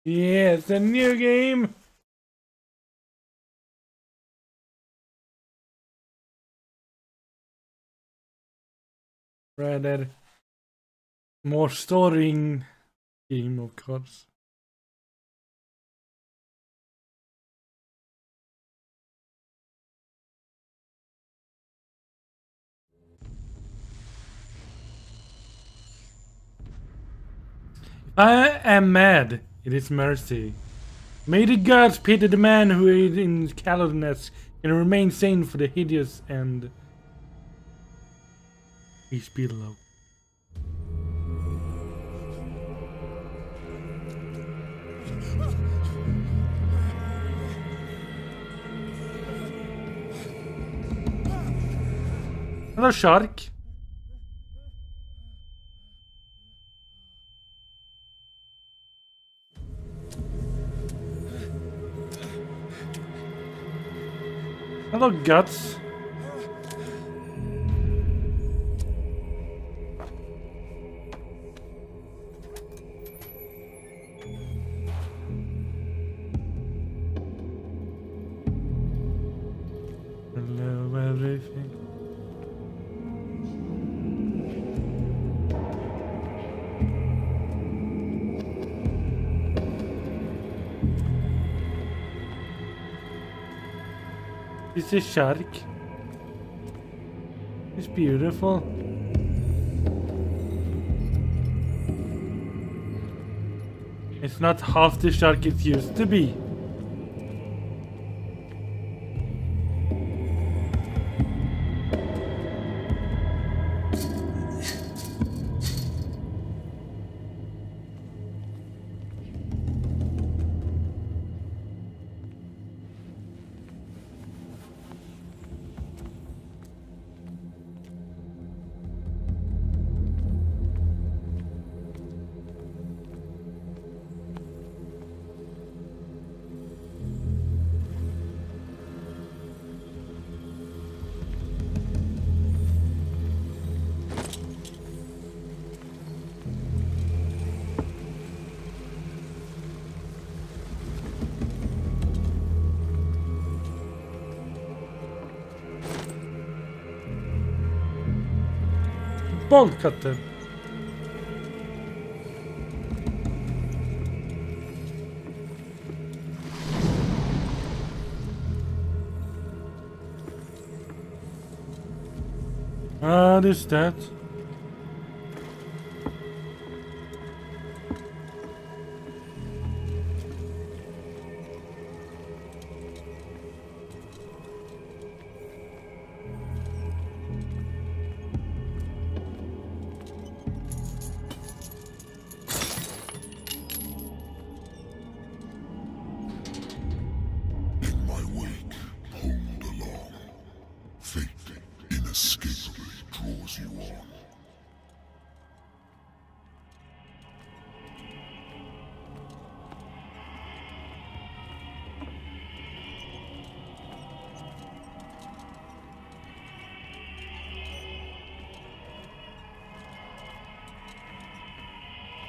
Yes, a new game. Rather more storying game, of course. I am mad. It is mercy. May the gods pity the man who in cowardness can remain sane for the hideous and peace below. Hello, shark. Hello, guts. Hello, everything. This is shark. It's beautiful. It's not half the shark it used to be. Bolt cutter. What is that?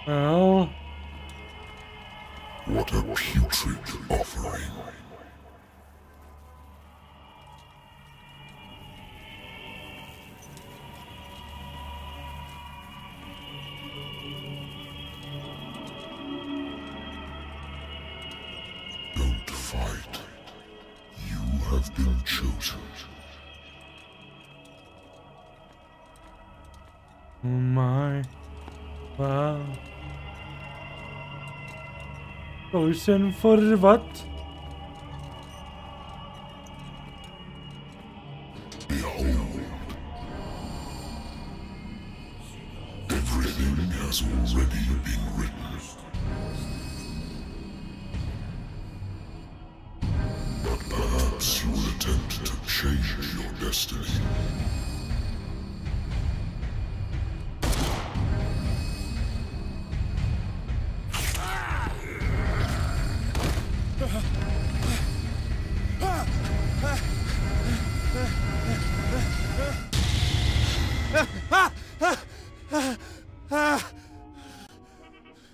Oh. What a putrid offering. Don't fight. You have been chosen. Oh my. Wow. Chosen for what? Behold. Everything has already been written. But perhaps you will attempt to change your destiny.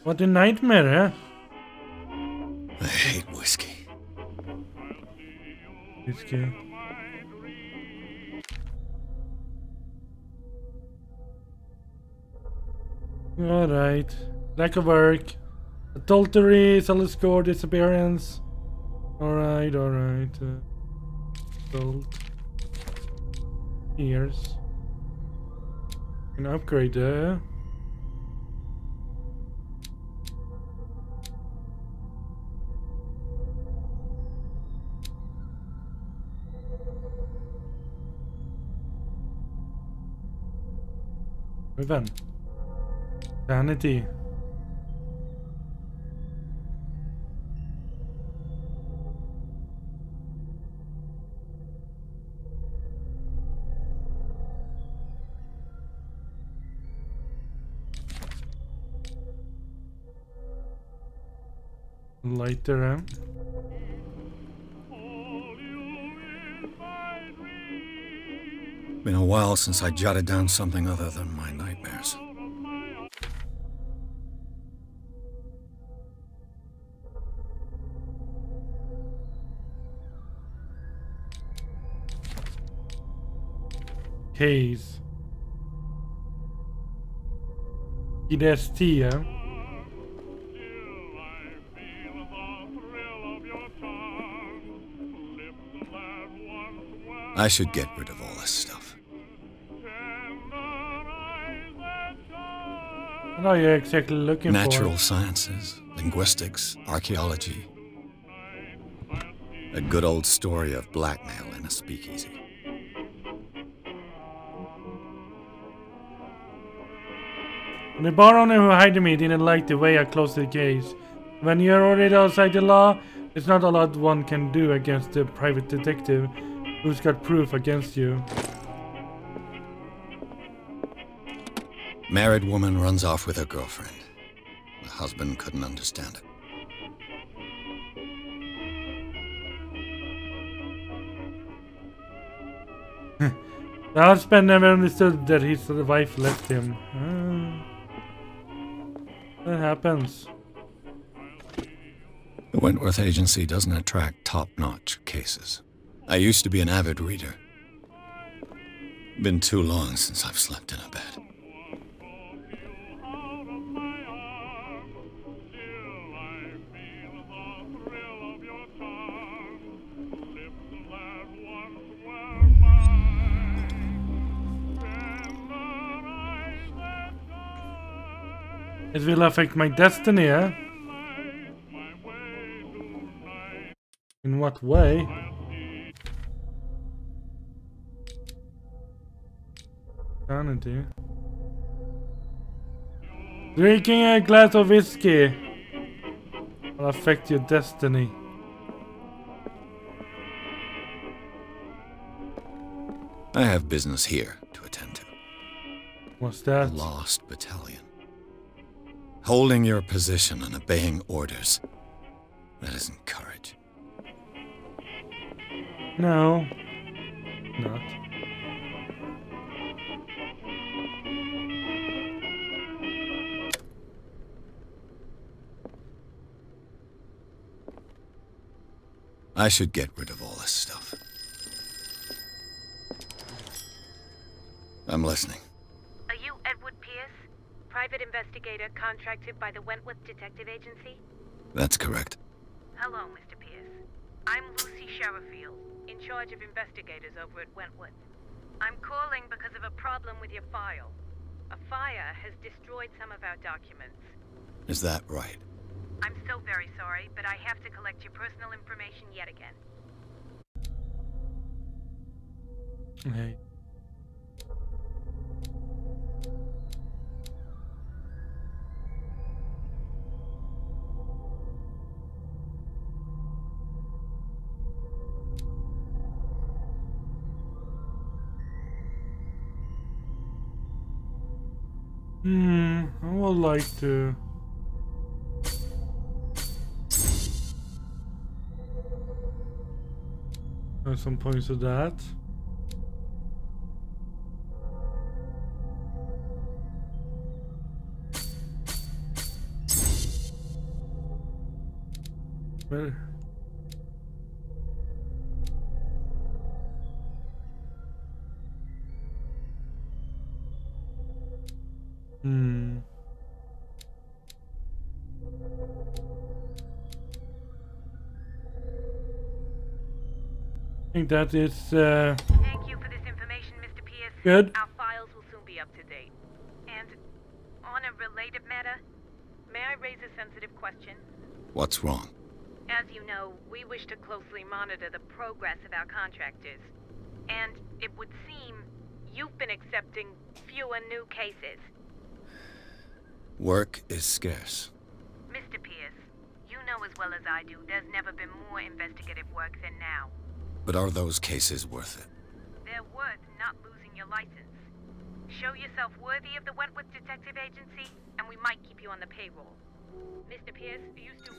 What a nightmare, huh? Risky. Alright. Lack of work. Adultery, solid score, disappearance. Alright, alright. Adult. Years. Can upgrade there. Even. Sanity. Lighter, huh? Been a while since I jotted down something other than my nightmares. Case. EDST, huh? I should get rid of all this stuff. What are you exactly looking Natural for? sciences, linguistics, archaeology. A good old story of blackmail in a speakeasy. The bar owner who hired me didn't like the way I closed the case. When you're already outside the law, there's not a lot one can do against the private detective who's got proof against you. Married woman runs off with her girlfriend. The husband couldn't understand it. The husband never understood that his wife left him. That happens. The Wentworth Agency doesn't attract top-notch cases. I used to be an avid reader. Been too long since I've slept in a bed. It will affect my destiny, eh? In what way? Sanity. Drinking a glass of whiskey will affect your destiny. I have business here to attend to. What's that? A lost battalion. Holding your position and obeying orders. That isn't courage. No. Not. I should get rid of all this stuff. I'm listening. Are you Edward Pierce, private investigator contracted by the Wentworth Detective Agency? That's correct. Hello, Mr. Pierce. I'm Lucy Sherrifield, in charge of investigators over at Wentworth. I'm calling because of a problem with your file. A fire has destroyed some of our documents. Is that right? I'm so very sorry, but I have to collect your personal information yet again. Hey. I would like to. There's some points of that. Where? I think that is Thank you for this information, Mr. Pierce. good. Our files will soon be up to date. And on a related matter, may I raise a sensitive question? What's wrong? As you know, we wish to closely monitor the progress of our contractors. And it would seem you've been accepting fewer new cases. Work is scarce. Mr. Pierce, you know as well as I do, there's never been more investigative work than now. But are those cases worth it? They're worth not losing your license. Show yourself worthy of the Wentworth Detective Agency, and we might keep you on the payroll. Mr. Pierce, you still...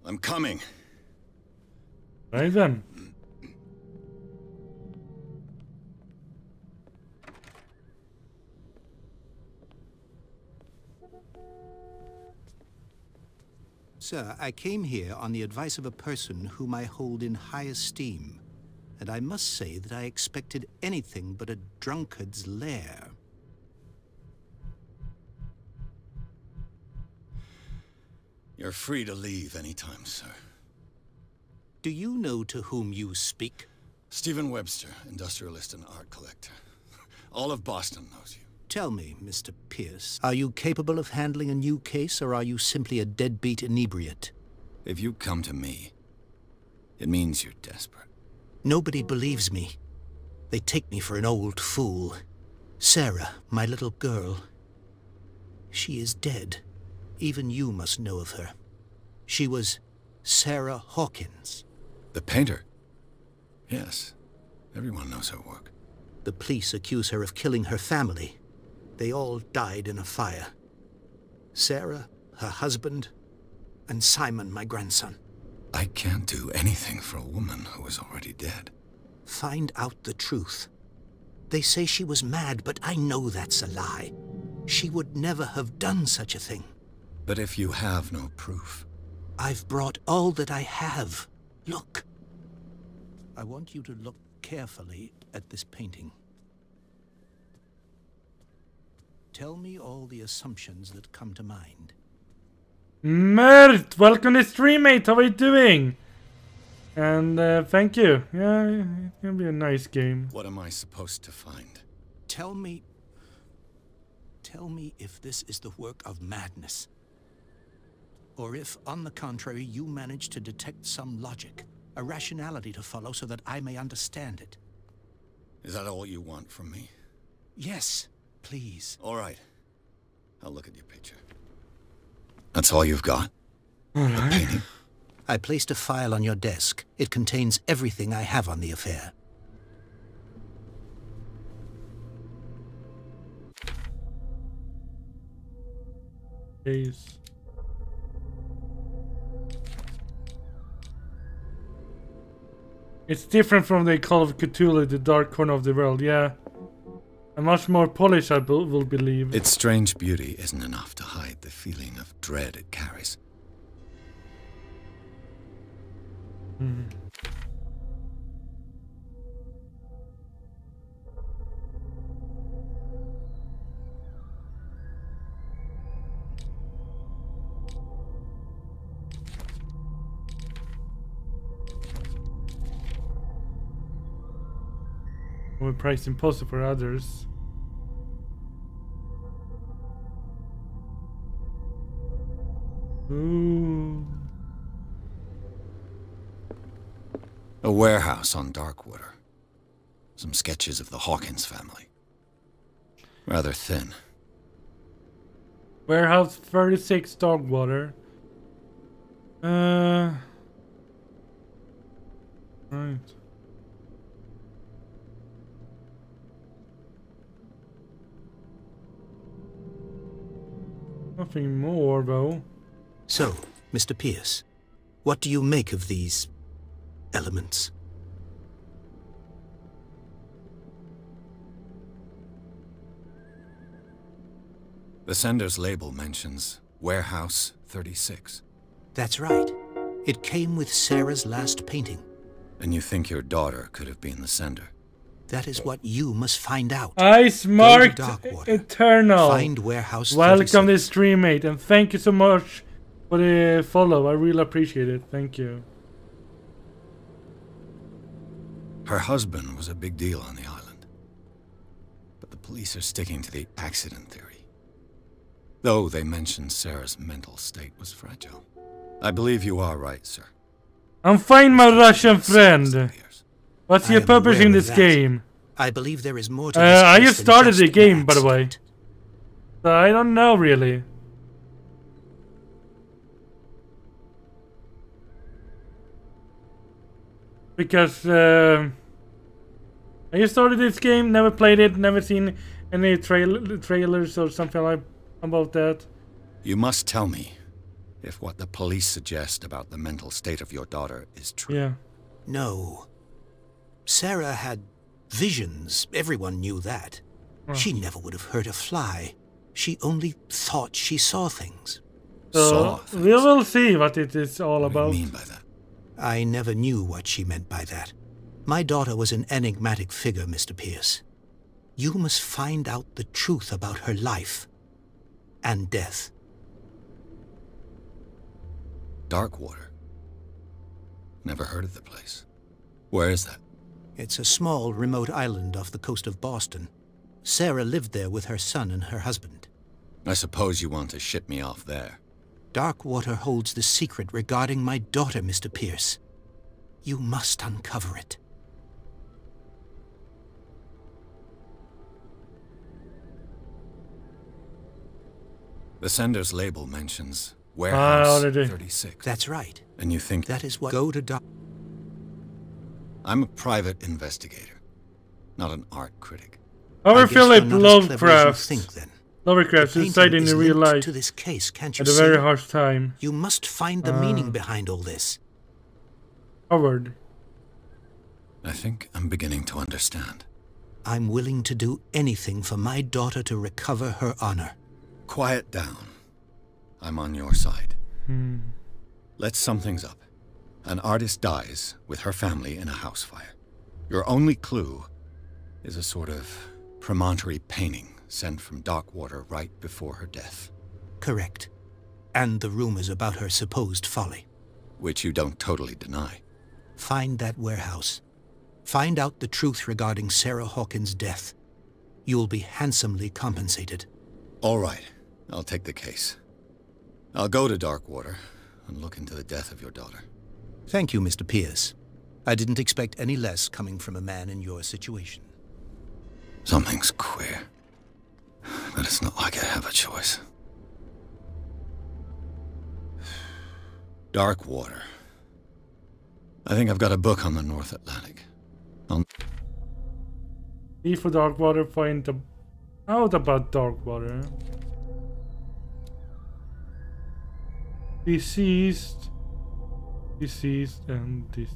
I'm coming. Right then. Sir, I came here on the advice of a person whom I hold in high esteem, and I must say that I expected anything but a drunkard's lair. You're free to leave anytime, sir. Do you know to whom you speak? Stephen Webster, industrialist and art collector. All of Boston knows you. Tell me, Mr. Pierce, are you capable of handling a new case, or are you simply a deadbeat inebriate? If you come to me, it means you're desperate. Nobody believes me. They take me for an old fool. Sarah, my little girl, she is dead. Even you must know of her. She was Sarah Hawkins. The painter? Yes. Everyone knows her work. The police accuse her of killing her family. They all died in a fire. Sarah, her husband, and Simon, my grandson. I can't do anything for a woman who is already dead. Find out the truth. They say she was mad, but I know that's a lie. She would never have done such a thing. But if you have no proof... I've brought all that I have. Look. I want you to look carefully at this painting. Tell me all the assumptions that come to mind. Mert, welcome to stream, mate. How are you doing? And thank you. Yeah, it's gonna be a nice game. What am I supposed to find? Tell me if this is the work of madness. Or if, on the contrary, you manage to detect some logic, a rationality to follow so that I may understand it. Is that all you want from me? Yes, please. All right. I'll look at your picture. That's all you've got? All The right. painting? I placed a file on your desk. It contains everything I have on the affair. Please. It's different from the Call of Cthulhu, the dark corner of the world, yeah. A much more polished, I will believe. Its strange beauty isn't enough to hide the feeling of dread it carries. We're priced impossible for others. Ooh. A warehouse on Darkwater. Some sketches of the Hawkins family. Rather thin. Warehouse 36 Darkwater. Right. Nothing more, though. So, Mr. Pierce, what do you make of these elements? The sender's label mentions Warehouse 36. That's right. It came with Sarah's last painting. And you think your daughter could have been the sender? That is what you must find out. Ice Go to marked Darkwater. Eternal. Find warehouse 36. Welcome to stream, mate, and thank you so much for the follow. I really appreciate it. Thank you. Her husband was a big deal on the island. But the police are sticking to the accident theory. Though they mentioned Sarah's mental state was fragile. I believe you are right, sir. I'm fine, my Russian friend. What's your purpose in this game? I believe there is more to this I case just than started just the an game, by the way. accident. So I don't know, really. Because, I just started this game, never played it, never seen any trailers or something like about that. You must tell me if what the police suggest about the mental state of your daughter is true. Yeah. No. Sarah had visions. Everyone knew that. Oh. She never would have hurt a fly. She only thought she saw things. So, we will see what it is all What do about. you mean by that? I never knew what she meant by that. My daughter was an enigmatic figure, Mr. Pierce. You must find out the truth about her life and death. Darkwater. Never heard of the place. Where is that? It's a small, remote island off the coast of Boston. Sarah lived there with her son and her husband. I suppose you want to ship me off there. Darkwater holds the secret regarding my daughter, Mr. Pierce. You must uncover it. The sender's label mentions Warehouse already. 36. That's right. And you think That is what... Go to Dark... I'm a private investigator, not an art critic. Our I guess Philip you're not as clever as you Lovecraft. think, then. Lovecraft The suicided painting in is real linked life to this case, can't you at a see? very harsh time. You must find the meaning behind all this. Howard. I think I'm beginning to understand. I'm willing to do anything for my daughter to recover her honor. Quiet down. I'm on your side. Let's sum things up. An artist dies with her family in a house fire. Your only clue is a sort of promontory painting sent from Darkwater right before her death. Correct. And the rumors about her supposed folly. Which you don't totally deny. Find that warehouse. Find out the truth regarding Sarah Hawkins' death. You'll be handsomely compensated. All right, I'll take the case. I'll go to Darkwater and look into the death of your daughter. Thank you, Mr. Pierce. I didn't expect any less coming from a man in your situation. Something's queer. But it's not like I have a choice. Darkwater. I think I've got a book on the North Atlantic. E for Darkwater, find out about Darkwater. Deceased, and this.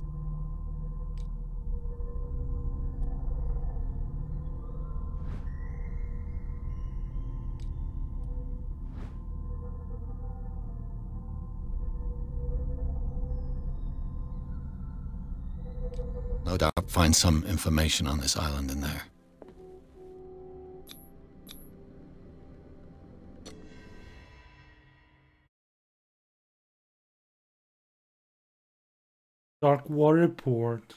No doubt I'll find some information on this island in there. Darkwater Port.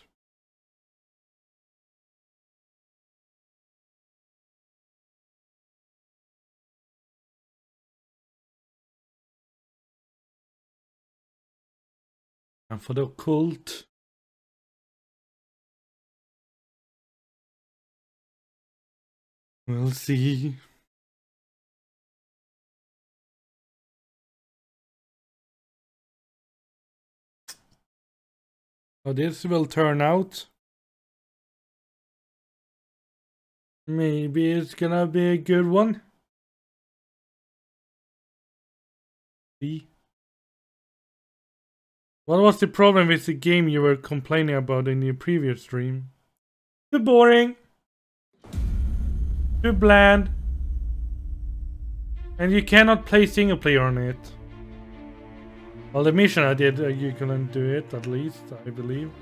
And for the occult. We'll see. How this will turn out. Maybe it's gonna be a good one. See? What was the problem with the game you were complaining about in your previous stream? Too boring. Too bland. And you cannot play single player on it. Well, the mission I did, you couldn't do it, at least, I believe.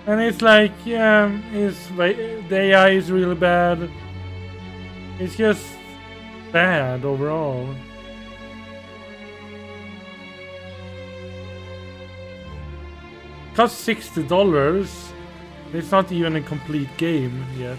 And it's like, yeah, the AI is really bad. It's just bad overall. Costs $60. It's not even a complete game yet.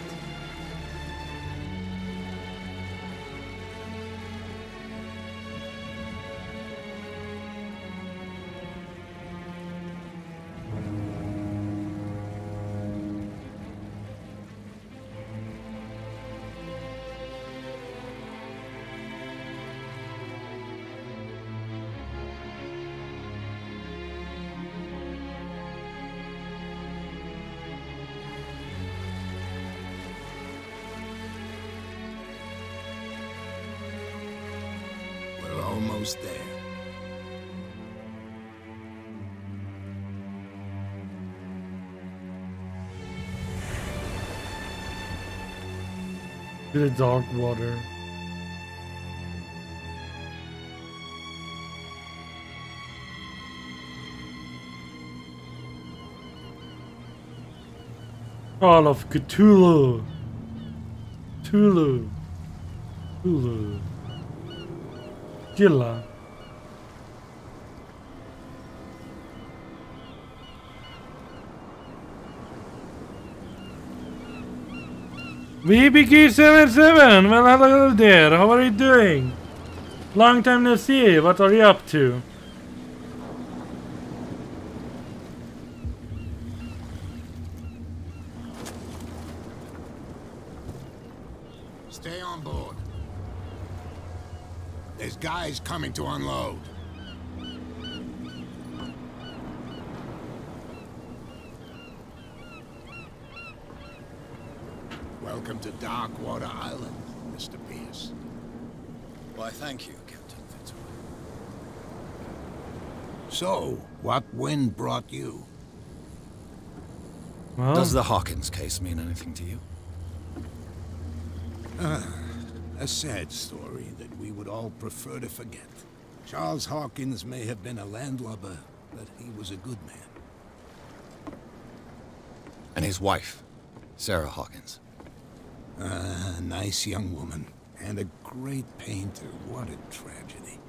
Almost there. To the dark water. Call of Cthulhu. Cthulhu. Cthulhu. Gilla. VBG77, well hello there, how are you doing? Long time no see, what are you up to? Stay on board. There's guys coming to unload. Welcome to Darkwater Island, Mr. Pierce. Why, thank you, Captain Fitzroy. So, what wind brought you? Well, Does the Hawkins case mean anything to you? A sad story that we would all prefer to forget. Charles Hawkins may have been a landlubber, but he was a good man. And his wife, Sarah Hawkins. A nice young woman, and a great painter. What a tragedy.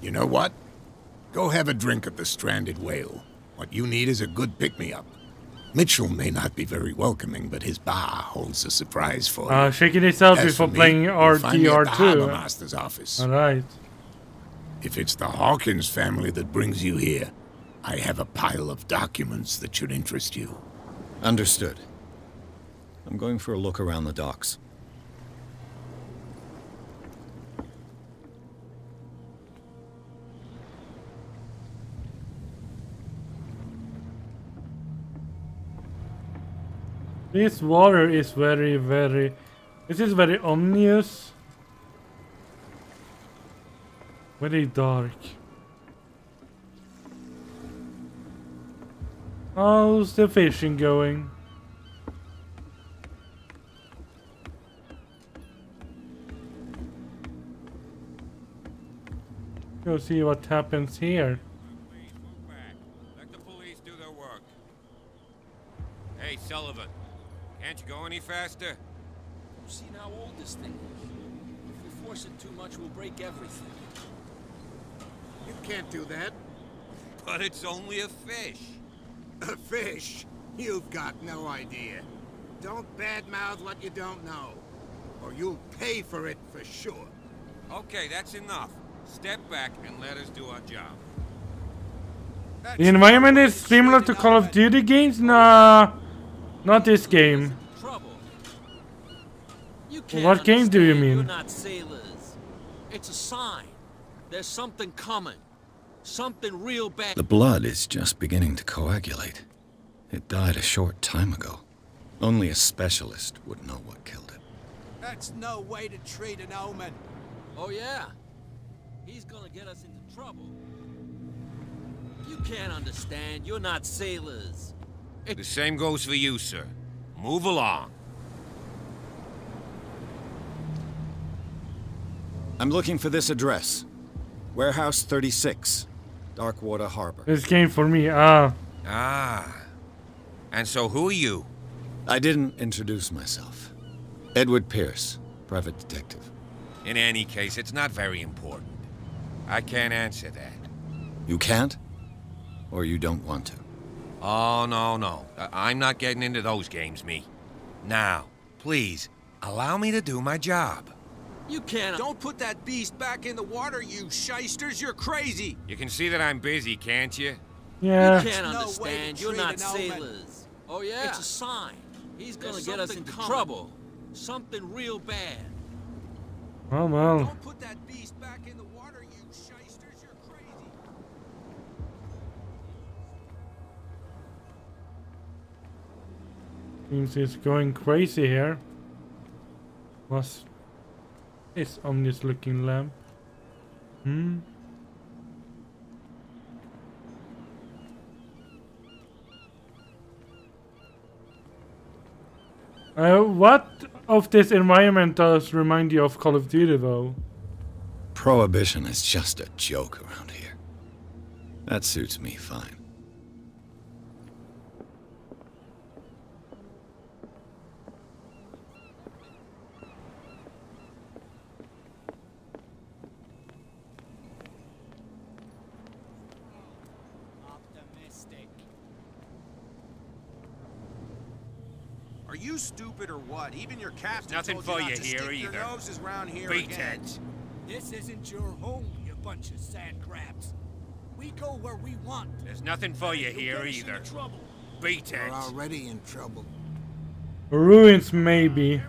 You know what? Go have a drink at the Stranded Whale. What you need is a good pick-me-up. Mitchell may not be very welcoming, but his bar holds a surprise for you. shaking his out As before for me, playing you'll find me at the Harbor RDR2. Master's office. Alright. If it's the Hawkins family that brings you here, I have a pile of documents that should interest you. Understood. I'm going for a look around the docks. This water is very... This is very ominous. Very dark. How's the fishing going? Go see what happens here. Please move back. Let the police do their work. Hey, Sullivan. Can't you go any faster? You've seen how old this thing is. If we force it too much, we'll break everything. You can't do that. But it's only a fish. A fish? You've got no idea. Don't badmouth what you don't know, or you'll pay for it for sure. Okay, that's enough. Step back and let us do our job. The environment is similar to Call of Duty games? Nah, not this game. Trouble. You can't What game do you understand mean? You're not sailors. It's a sign. There's something coming. Something real bad. The blood is just beginning to coagulate. It died a short time ago. Only a specialist would know what killed it. That's no way to treat an omen. Oh yeah? He's gonna get us into trouble. You can't understand. You're not sailors. The same goes for you, sir. Move along. I'm looking for this address. Warehouse 36, Darkwater Harbor. This game for me, ah. Ah. And so who are you? I didn't introduce myself. Edward Pierce, private detective. In any case, it's not very important. I can't answer that. You can't? Or you don't want to? Oh, no. I'm not getting into those games, me. Now, please, allow me to do my job. You can't. Don't put that beast back in the water, you shysters. You're crazy. You can see that I'm busy, can't you? Yeah. You can't understand. You're not sailors. Oh, yeah? It's a sign. He's gonna get us into trouble. Something real bad. Oh, well. Don't put that beast back in the water, you shysters. You're crazy. Seems he's going crazy here. What's this ominous looking lamp? What of this environment does remind you of Call of Duty though? Prohibition is just a joke around here. That suits me fine. Are you stupid or what? Even your captain Nothing told for you you not to here stick either. your noses around here Beat again. it. This isn't your home, you bunch of sand crabs. We go where we want. There's nothing for you here either. Beat it. We're already in trouble. Ruins, maybe.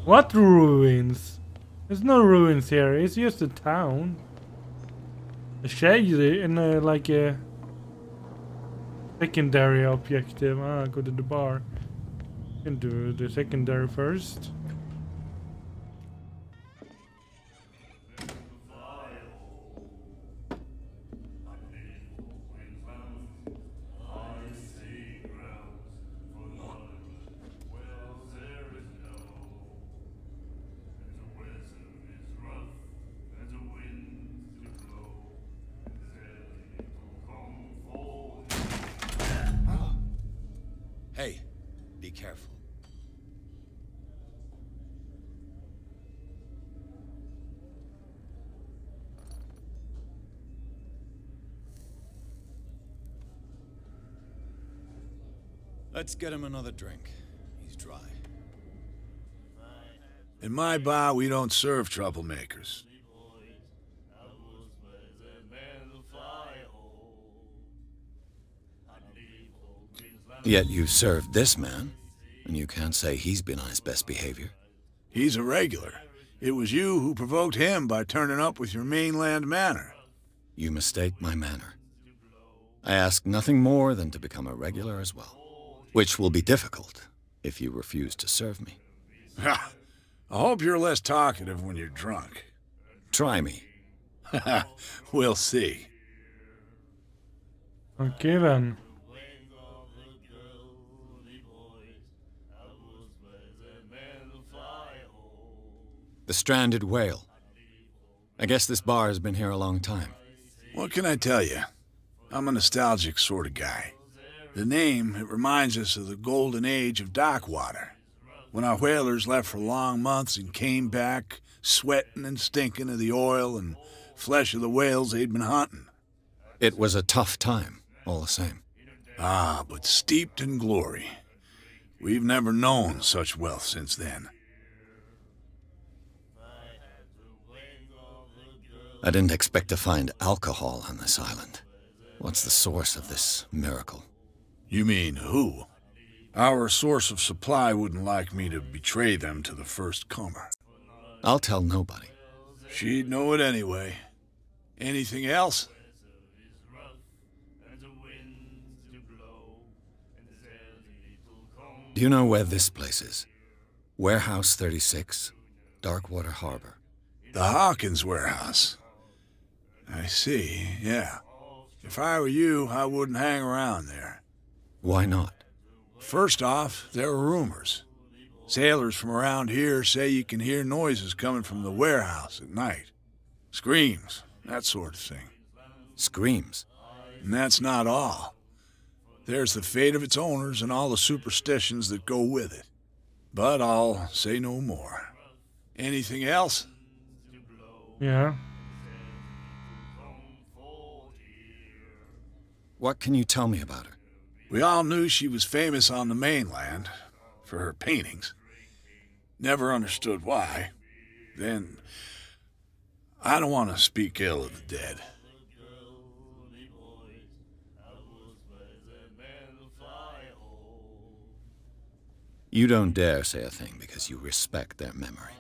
What ruins? There's no ruins here. It's just a town. A shady and like a secondary objective. Go to the bar. Can do the secondary first. Hey, be careful. Let's get him another drink. He's dry. In my bar, we don't serve troublemakers. Yet you served this man, and you can't say he's been on his best behavior. He's a regular. It was you who provoked him by turning up with your mainland manner. You mistake my manner. I ask nothing more than to become a regular as well, which will be difficult if you refuse to serve me. I hope you're less talkative when you're drunk. Try me. We'll see. Okay then. The Stranded Whale. I guess this bar has been here a long time. What can I tell you? I'm a nostalgic sort of guy. The name, it reminds us of the golden age of dock water, when our whalers left for long months and came back sweating and stinking of the oil and flesh of the whales they'd been hunting. It was a tough time, all the same. Ah, but steeped in glory. We've never known such wealth since then. I didn't expect to find alcohol on this island. What's the source of this miracle? You mean who? Our source of supply wouldn't like me to betray them to the first comer. I'll tell nobody. She'd know it anyway. Anything else? Do you know where this place is? Warehouse 36, Darkwater Harbor. The Hawkins warehouse. I see, yeah. If I were you, I wouldn't hang around there. Why not? First off, there are rumors. Sailors from around here say you can hear noises coming from the warehouse at night. Screams, that sort of thing. screams. And that's not all. There's the fate of its owners and all the superstitions that go with it. But I'll say no more. Anything else? Yeah. What can you tell me about her? We all knew she was famous on the mainland for her paintings. Never understood why. Then, I don't want to speak ill of the dead. You don't dare say a thing because you respect their memory.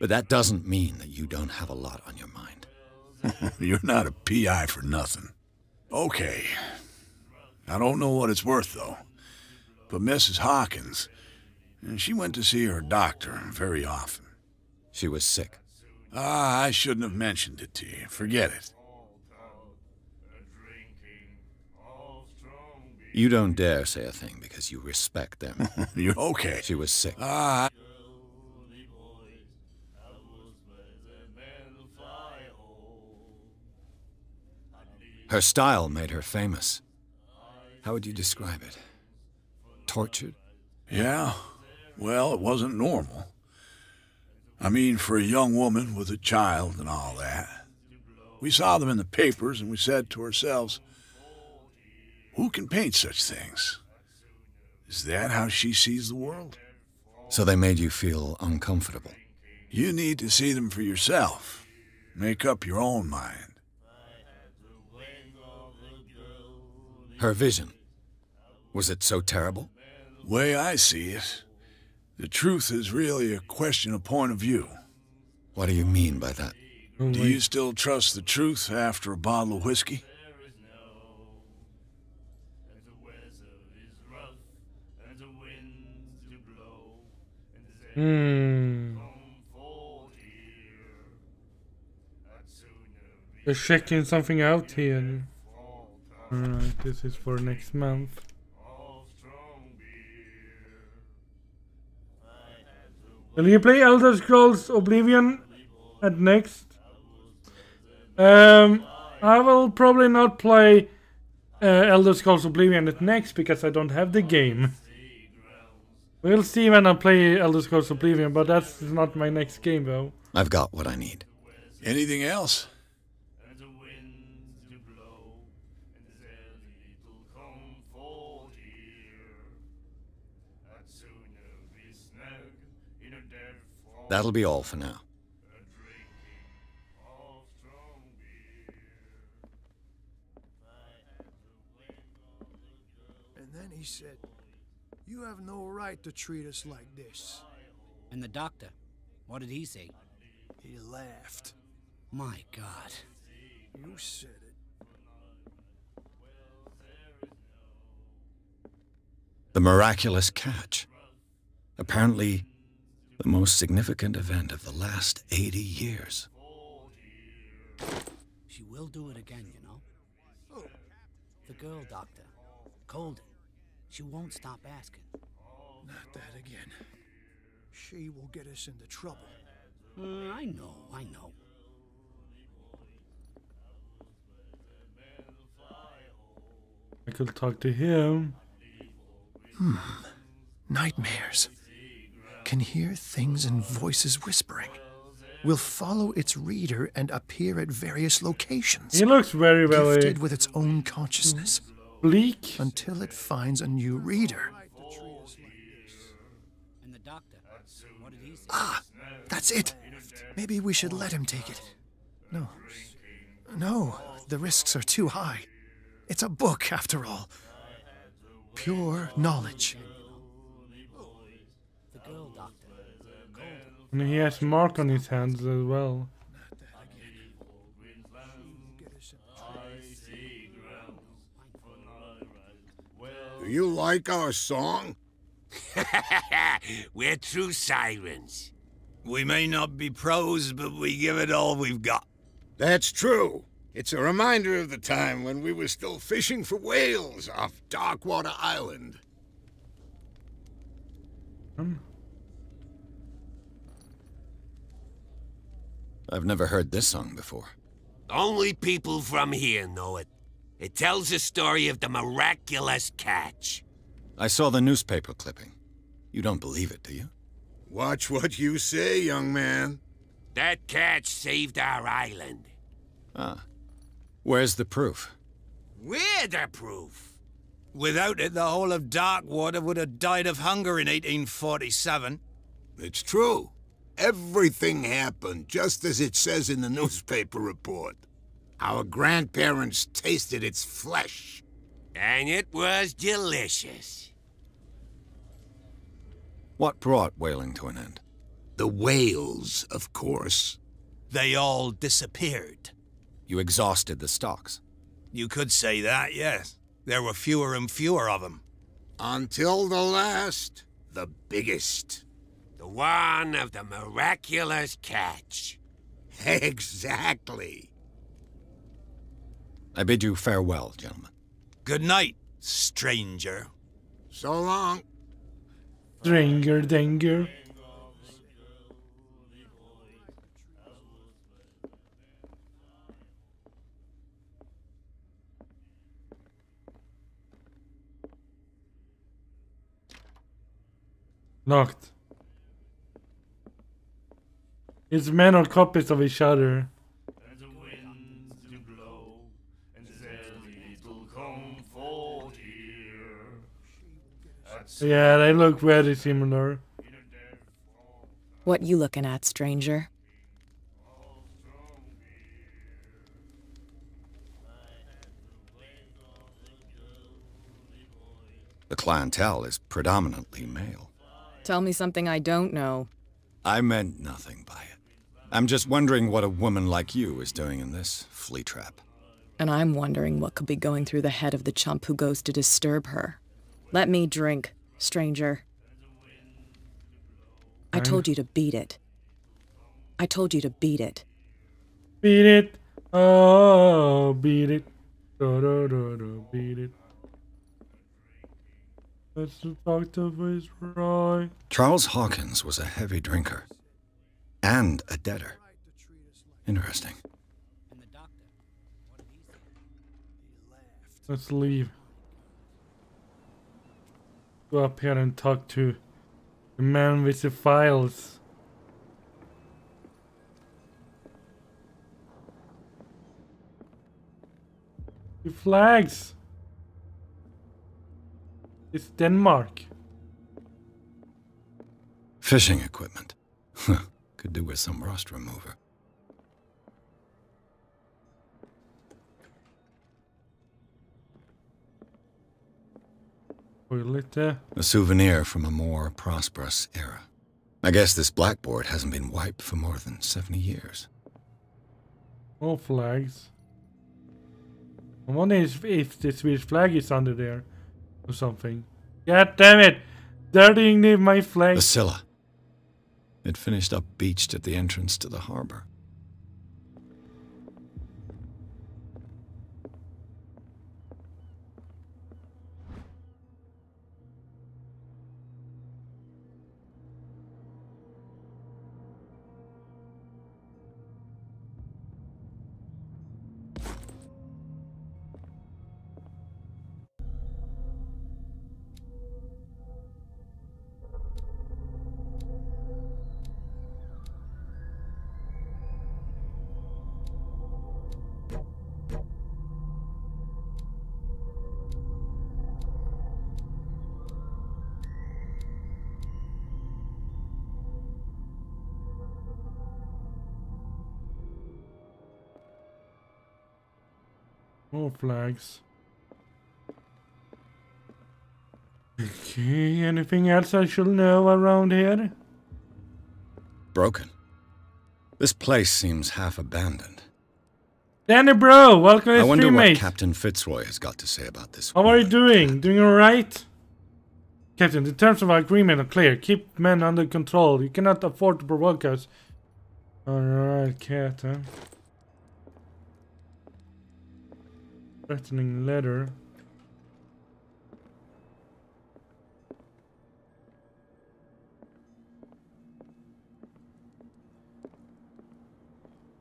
But that doesn't mean that you don't have a lot on your mind. You're not a PI for nothing. Okay. I don't know what it's worth, though. But Mrs. Hawkins, she went to see her doctor very often. She was sick. Ah, I shouldn't have mentioned it to you. Forget it. You don't dare say a thing because you respect them. You're okay. She was sick. Ah. Her style made her famous. How would you describe it? Tortured? Yeah. Well, it wasn't normal. I mean, for a young woman with a child and all that. We saw them in the papers and we said to ourselves, who can paint such things? Is that how she sees the world? So they made you feel uncomfortable? You need to see them for yourself. Make up your own mind. Her vision. Was it so terrible? Way I see it, the truth is really a question of point of view. What do you mean by that? Do you still trust the truth after a bottle of whiskey? They're checking something out here. Alright, this is for next month. Will you play Elder Scrolls Oblivion at next? I will probably not play Elder Scrolls Oblivion at next because I don't have the game. We'll see when I play Elder Scrolls Oblivion, but that's not my next game though. I've got what I need. Anything else? That'll be all for now. And then he said, "You have no right to treat us like this." And the doctor, what did he say? He laughed. My God. You said it. The miraculous catch. Apparently, the most significant event of the last 80 years. She will do it again, you know. The girl doctor, Colden. She won't stop asking. Not that again. She will get us into trouble. I know. I could talk to him. Nightmares. Can hear things and voices whispering. Will follow its reader and appear at various locations. He looks very gifted with its own consciousness. Bleak. Until it finds a new reader. And the doctor, what did he say? Ah, that's it. Maybe we should let him take it. No, the risks are too high. It's a book, after all. Pure knowledge. The girl doctor, Colden. And he has mark on his hands as well. Do you like our song? We're true sirens. We may not be pros, but we give it all we've got. That's true. It's a reminder of the time when we were still fishing for whales off Darkwater Island. I've never heard this song before. Only people from here know it. It tells the story of the miraculous catch. I saw the newspaper clipping. You don't believe it, do you? Watch what you say, young man. That catch saved our island. Ah. Where's the proof? We're the proof. Without it, the whole of Darkwater would have died of hunger in 1847. It's true. Everything happened just as it says in the newspaper report. Our grandparents tasted its flesh. And it was delicious. What brought whaling to an end? The whales, of course. They all disappeared. You exhausted the stocks. You could say that, yes. There were fewer and fewer of them. Until the last, the biggest. The one of the miraculous catch. Exactly. I bid you farewell, gentlemen. Good night, stranger. So long. Stranger danger. Locked. It's men are copies of each other. Yeah, they look very similar. What you looking at, stranger? The clientele is predominantly male. Tell me something I don't know. I meant nothing by it. I'm just wondering what a woman like you is doing in this flea trap. And I'm wondering what could be going through the head of the chump who goes to disturb her. Let me drink, stranger. I told you to beat it. I told you to beat it. Beat it. Oh, beat it. Beat it. Let's talk to Viceroy. Charles Hawkins was a heavy drinker. And a debtor. Interesting. Let's leave. Go up here and talk to the man with the files. The flags. It's Denmark. Fishing equipment. Could do with some rust remover. A souvenir from a more prosperous era. I guess this blackboard hasn't been wiped for more than 70 years. All flags. I wonder if the Swedish flag is under there or something. God damn it! Dirtying my flag. The Scylla. It finished up beached at the entrance to the harbor. More flags. Okay, anything else I should know around here? Broken. This place seems half abandoned. Danny bro, welcome to I wonder stream, what mate. Captain Fitzroy has got to say about this. How are you doing? Doing alright? Captain, the terms of our agreement are clear. Keep men under control. You cannot afford to provoke us. Alright, Captain. Threatening letter.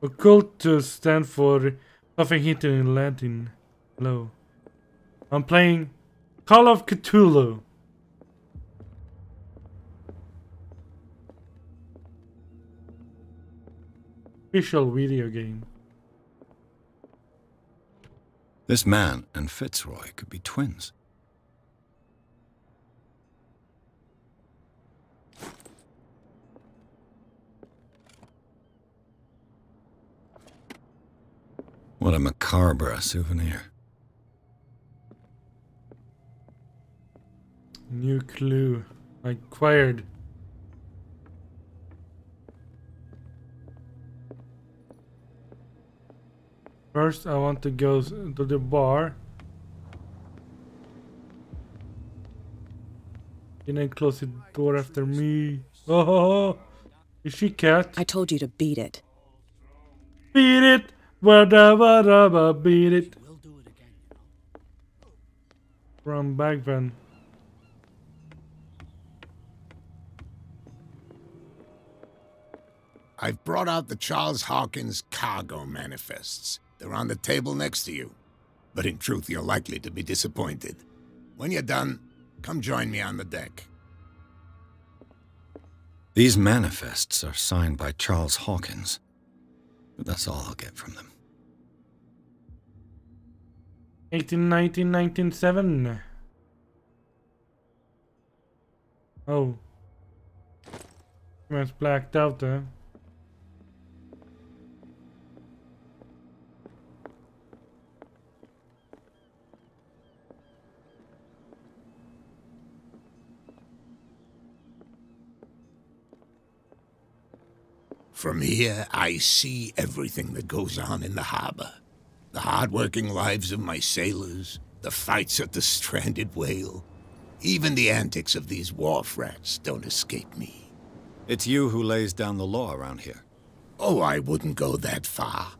Occultus stand for something hidden in Latin. Hello. I'm playing Call of Cthulhu. Official video game. This man and Fitzroy could be twins. What a macabre souvenir. New clue. Acquired. First, I want to go to the bar. And then close the door after me. Oh, is she cat? I told you to beat it. Beat it! Whatever, beat it. From back then. I've brought out the Charles Hawkins cargo manifests. They're on the table next to you. But in truth, you're likely to be disappointed. When you're done, come join me on the deck. These manifests are signed by Charles Hawkins. But that's all I'll get from them. 1819, 1907. Oh. Man's blacked out there. From here, I see everything that goes on in the harbor. The hard-working lives of my sailors, the fights at the stranded whale. Even the antics of these wharf rats don't escape me. It's you who lays down the law around here. Oh, I wouldn't go that far.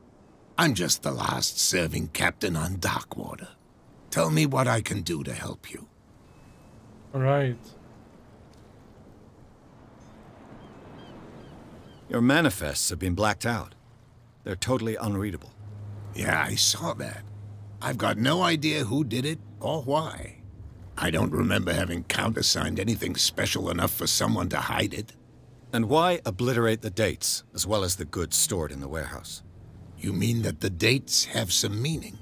I'm just the last serving captain on Darkwater. Tell me what I can do to help you. All right. Your manifests have been blacked out. They're totally unreadable. Yeah, I saw that. I've got no idea who did it or why. I don't remember having countersigned anything special enough for someone to hide it. And why obliterate the dates, as well as the goods stored in the warehouse? You mean that the dates have some meaning?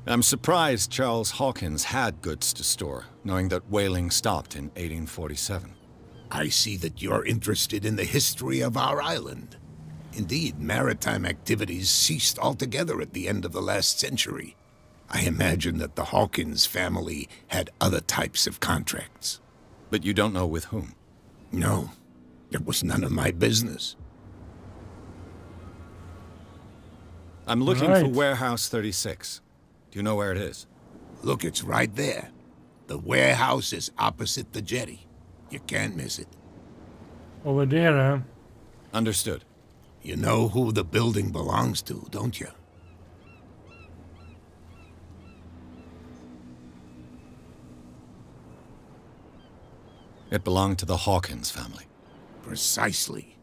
I'm surprised Charles Hawkins had goods to store, knowing that whaling stopped in 1847. I see that you're interested in the history of our island. Indeed, maritime activities ceased altogether at the end of the last century. I imagine that the Hawkins family had other types of contracts. But you don't know with whom? No, it was none of my business. I'm looking for Warehouse 36. Do you know where it is? Look, it's right there. The warehouse is opposite the jetty. You can't miss it. Over there, huh? Understood. You know who the building belongs to, don't you? It belonged to the Hawkins family. Precisely.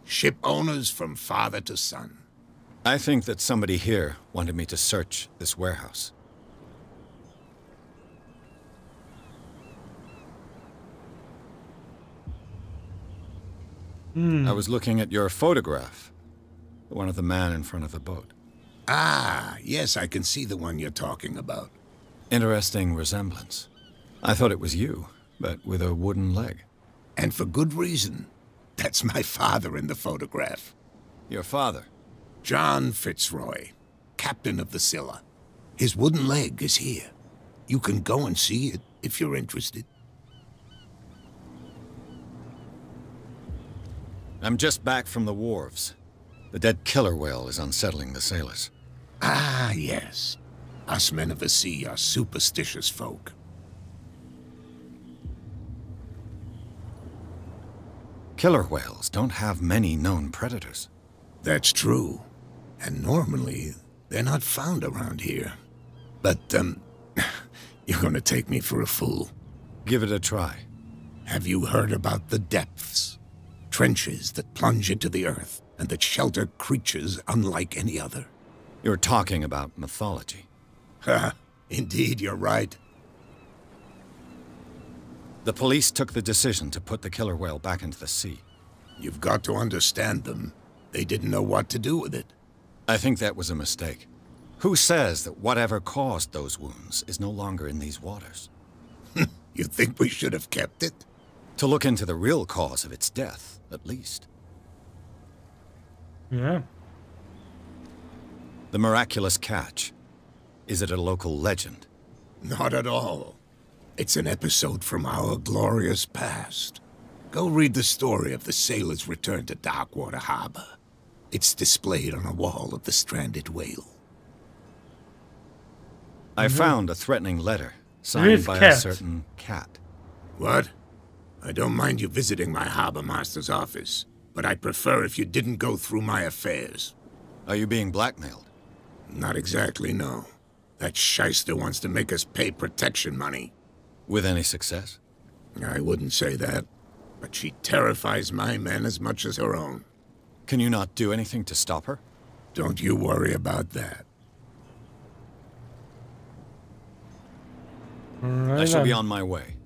Ship owners from father to son. I think that somebody here wanted me to search this warehouse. I was looking at your photograph. The one of the man in front of the boat. Ah, yes, I can see the one you're talking about. Interesting resemblance. I thought it was you, but with a wooden leg. And for good reason. That's my father in the photograph. Your father? John Fitzroy, captain of the Scylla. His wooden leg is here. You can go and see it if you're interested. I'm just back from the wharves. The dead killer whale is unsettling the sailors. Ah, yes. Us men of the sea are superstitious folk. Killer whales don't have many known predators. That's true. And normally, they're not found around here. But, you're gonna take me for a fool. Give it a try. Have you heard about the depths? Trenches that plunge into the earth and that shelter creatures unlike any other. You're talking about mythology. Ha! Indeed, you're right. The police took the decision to put the killer whale back into the sea. You've got to understand them. They didn't know what to do with it. I think that was a mistake. Who says that whatever caused those wounds is no longer in these waters? You think we should have kept it? To look into the real cause of its death, at least. Yeah. The miraculous catch. Is it a local legend? Not at all. It's an episode from our glorious past. Go read the story of the sailor's return to Darkwater Harbor. It's displayed on a wall of the stranded whale. I found a threatening letter signed by a certain cat. What? I don't mind you visiting my harbor master's office, but I'd prefer if you didn't go through my affairs. Are you being blackmailed? Not exactly, no. That shyster wants to make us pay protection money. With any success? I wouldn't say that, but she terrifies my men as much as her own. Can you not do anything to stop her? Don't you worry about that. I shall be on my way.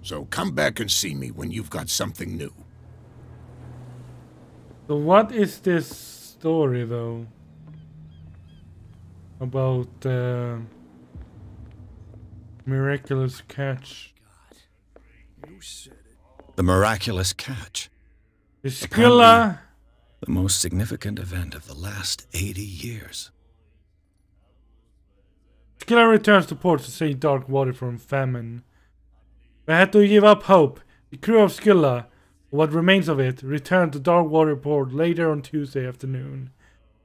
So come back and see me when you've got something new. So what is this story, though? About miraculous catch. The miraculous catch. Skilla. The most significant event of the last 80 years. Skilla returns to port to save dark water from famine. They had to give up hope. The crew of Skilla, or what remains of it, returned to Darkwater port later on Tuesday afternoon.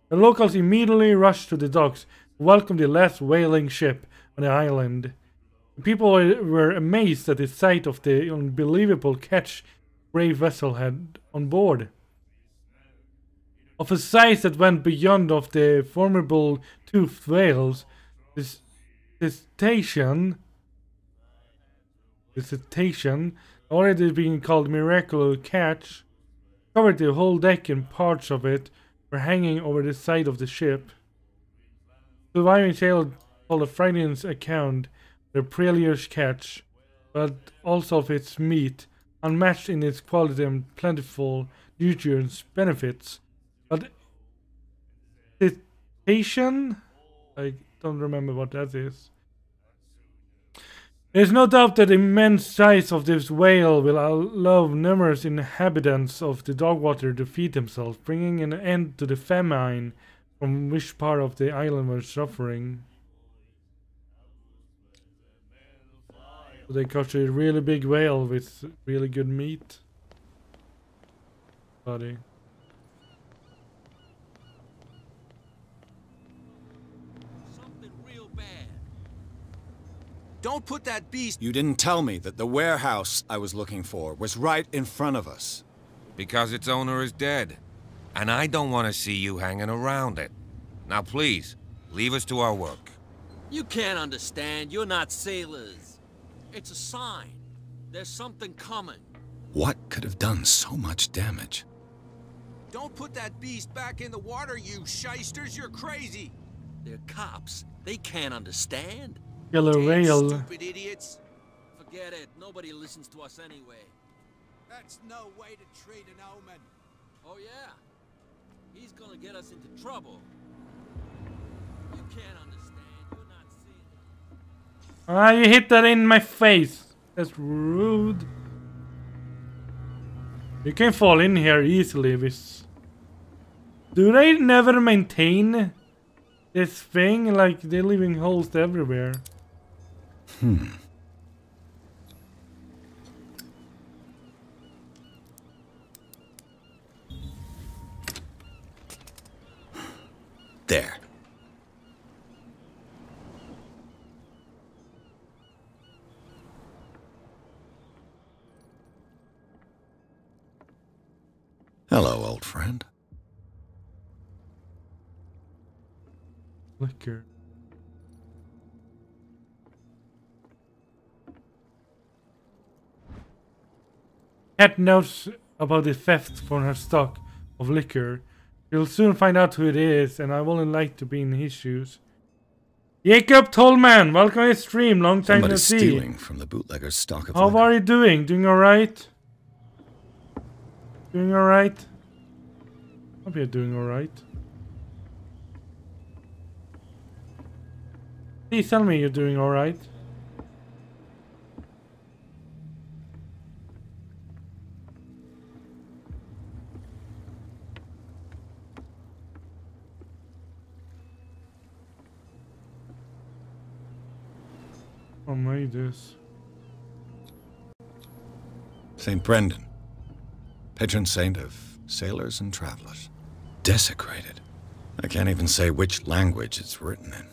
The locals immediately rushed to the docks to welcome the last whaling ship on the island. The people were amazed at the sight of the unbelievable catch the brave vessel had on board. Of a size that went beyond of the formidable toothed whales, this cetacean, already being called miraculous catch, covered the whole deck and parts of it were hanging over the side of the ship. Surviving sailors told a frightening account of the perilous catch, but also of its meat, unmatched in its quality and plentiful nutrients benefits. But cetacean? I don't remember what that is. There is no doubt that the immense size of this whale will allow numerous inhabitants of the Darkwater to feed themselves, bringing an end to the famine from which part of the island was suffering. So they caught a really big whale with really good meat. Buddy. Don't put that beast... You didn't tell me that the warehouse I was looking for was right in front of us. Because its owner is dead. And I don't want to see you hanging around it. Now please, leave us to our work. You can't understand. You're not sailors. It's a sign. There's something coming. What could have done so much damage? Don't put that beast back in the water, you shysters. You're crazy. They're cops. They can't understand. Killer whale. Stupid idiots. Forget it. Nobody listens to us anyway. That's no way to treat an omen. Oh yeah? He's gonna get us into trouble. You can't understand. You're not seeing. Ah, you hit that in my face. That's rude. You can fall in here easily with... Do they never maintain this thing? Like, they're leaving holes everywhere. There. Hello, old friend. Liquor. Cat knows about the theft from her stock of liquor. You'll soon find out who it is, and I wouldn't like to be in his shoes. Jacob Tollman, welcome to the stream. Long time no see. Stealing from the bootlegger's stock of How liquor. are you doing? Doing alright? Doing alright? Hope you're doing alright. Please tell me you're doing alright. Oh my this. St. Brendan, patron saint of sailors and travelers. Desecrated. I can't even say which language it's written in.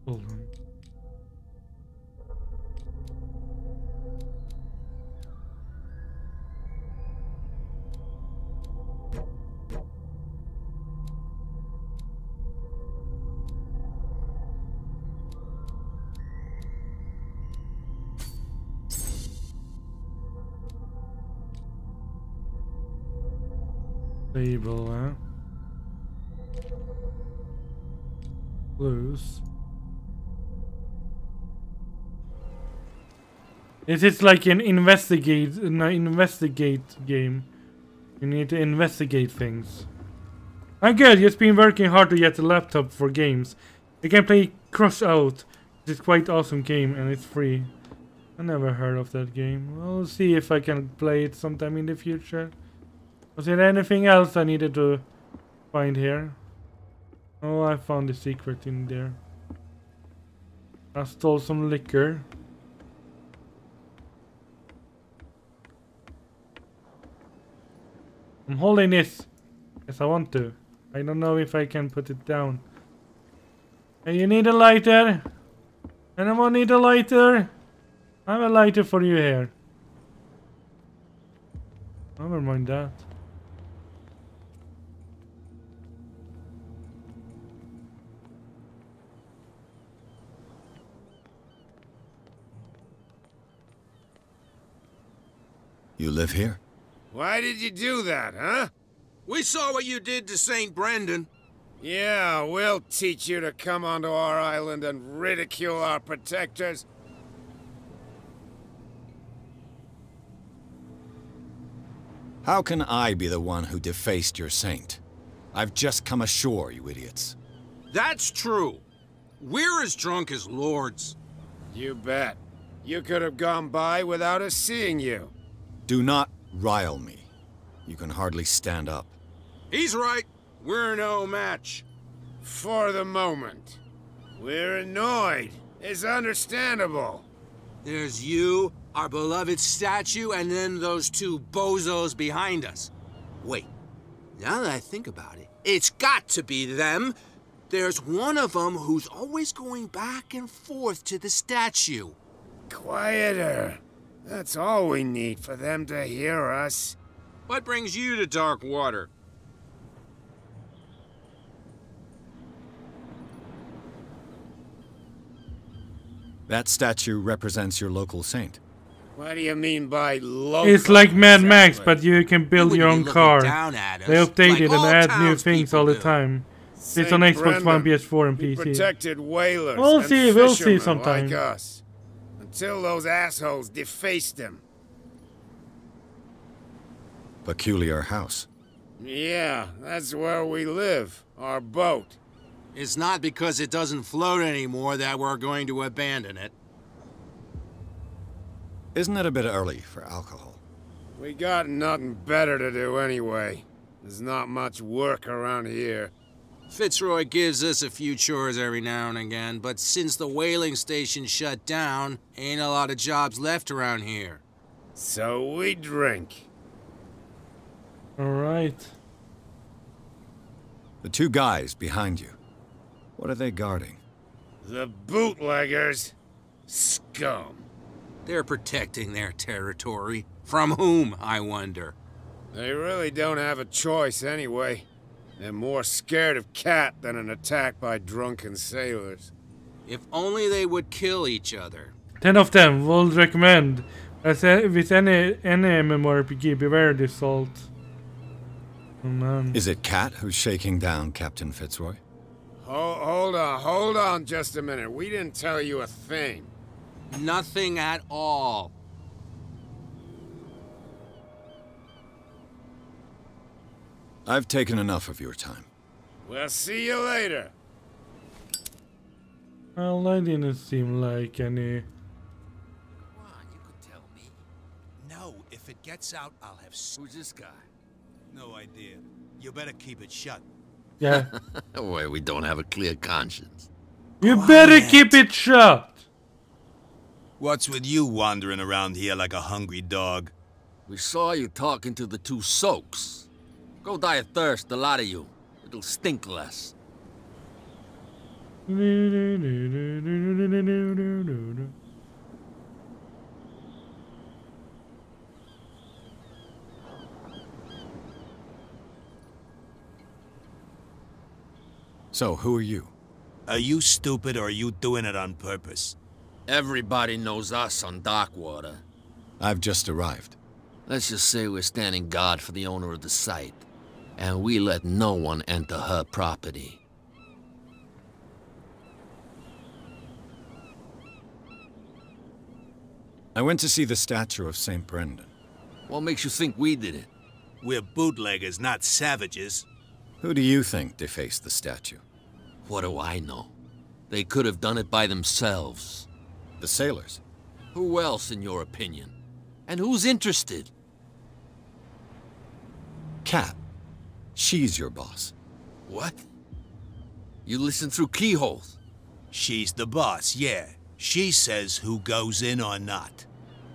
Hold on. Label, huh? Clues. This is like an investigate game. You need to investigate things. I'm good, just been working hard to get a laptop for games. I can play Crush Out. It's quite awesome game and it's free. I never heard of that game. We'll see if I can play it sometime in the future. Was there anything else I needed to find here? Oh, I found the secret in there. I stole some liquor. I'm holding this. Yes, I want to. I don't know if I can put it down. Hey, you need a lighter? Anyone need a lighter? I have a lighter for you here. Never mind that. You live here? Why did you do that, huh? We saw what you did to St. Brendan. Yeah, we'll teach you to come onto our island and ridicule our protectors. How can I be the one who defaced your saint? I've just come ashore, you idiots. That's true. We're as drunk as lords. You bet. You could have gone by without us seeing you. Do not rile me. You can hardly stand up. He's right. We're no match. For the moment. We're annoyed. It's understandable. There's you, our beloved statue, and then those two bozos behind us. Wait, now that I think about it, it's got to be them. There's one of them who's always going back and forth to the statue. Quieter. That's all we need for them to hear us. What brings you to Darkwater? That statue represents your local saint. What do you mean by local? It's like Mad exactly? Max, but you can build your own car. They update it and add new things all the time. It's on Xbox One, PS4, and PC. Protected whalers. We'll see sometime. Like us. Until those assholes defaced him. Peculiar house. Yeah, that's where we live. Our boat. It's not because it doesn't float anymore that we're going to abandon it. Isn't it a bit early for alcohol? We got nothing better to do anyway. There's not much work around here. Fitzroy gives us a few chores every now and again, but since the whaling station shut down, ain't a lot of jobs left around here. So we drink. Alright. The two guys behind you. What are they guarding? The bootleggers. Scum. They're protecting their territory. From whom, I wonder? They really don't have a choice anyway. They're more scared of Cat than an attack by drunken sailors. If only they would kill each other. 10 of them would recommend. As with any MMORPG, beware this salt. Oh man. Is it Kat who's shaking down Captain Fitzroy? Hold on just a minute. We didn't tell you a thing. Nothing at all. I've taken enough of your time. We'll see you later. Well, that didn't seem like any... No, if it gets out, I'll have... Who's this guy? No idea. You better keep it shut. Yeah. Well, we don't have a clear conscience. You better keep it shut! What's with you wandering around here like a hungry dog? We saw you talking to the two soaks. Go die of thirst, the lot of you. It'll stink less. So, who are you? Are you stupid or are you doing it on purpose? Everybody knows us on Darkwater. I've just arrived. Let's just say we're standing guard for the owner of the site. And we let no one enter her property. I went to see the statue of St. Brendan. What makes you think we did it? We're bootleggers, not savages. Who do you think defaced the statue? What do I know? They could have done it by themselves. The sailors? Who else, in your opinion? And who's interested? Kat. She's your boss. What? You listen through keyholes? She's the boss, yeah. She says who goes in or not.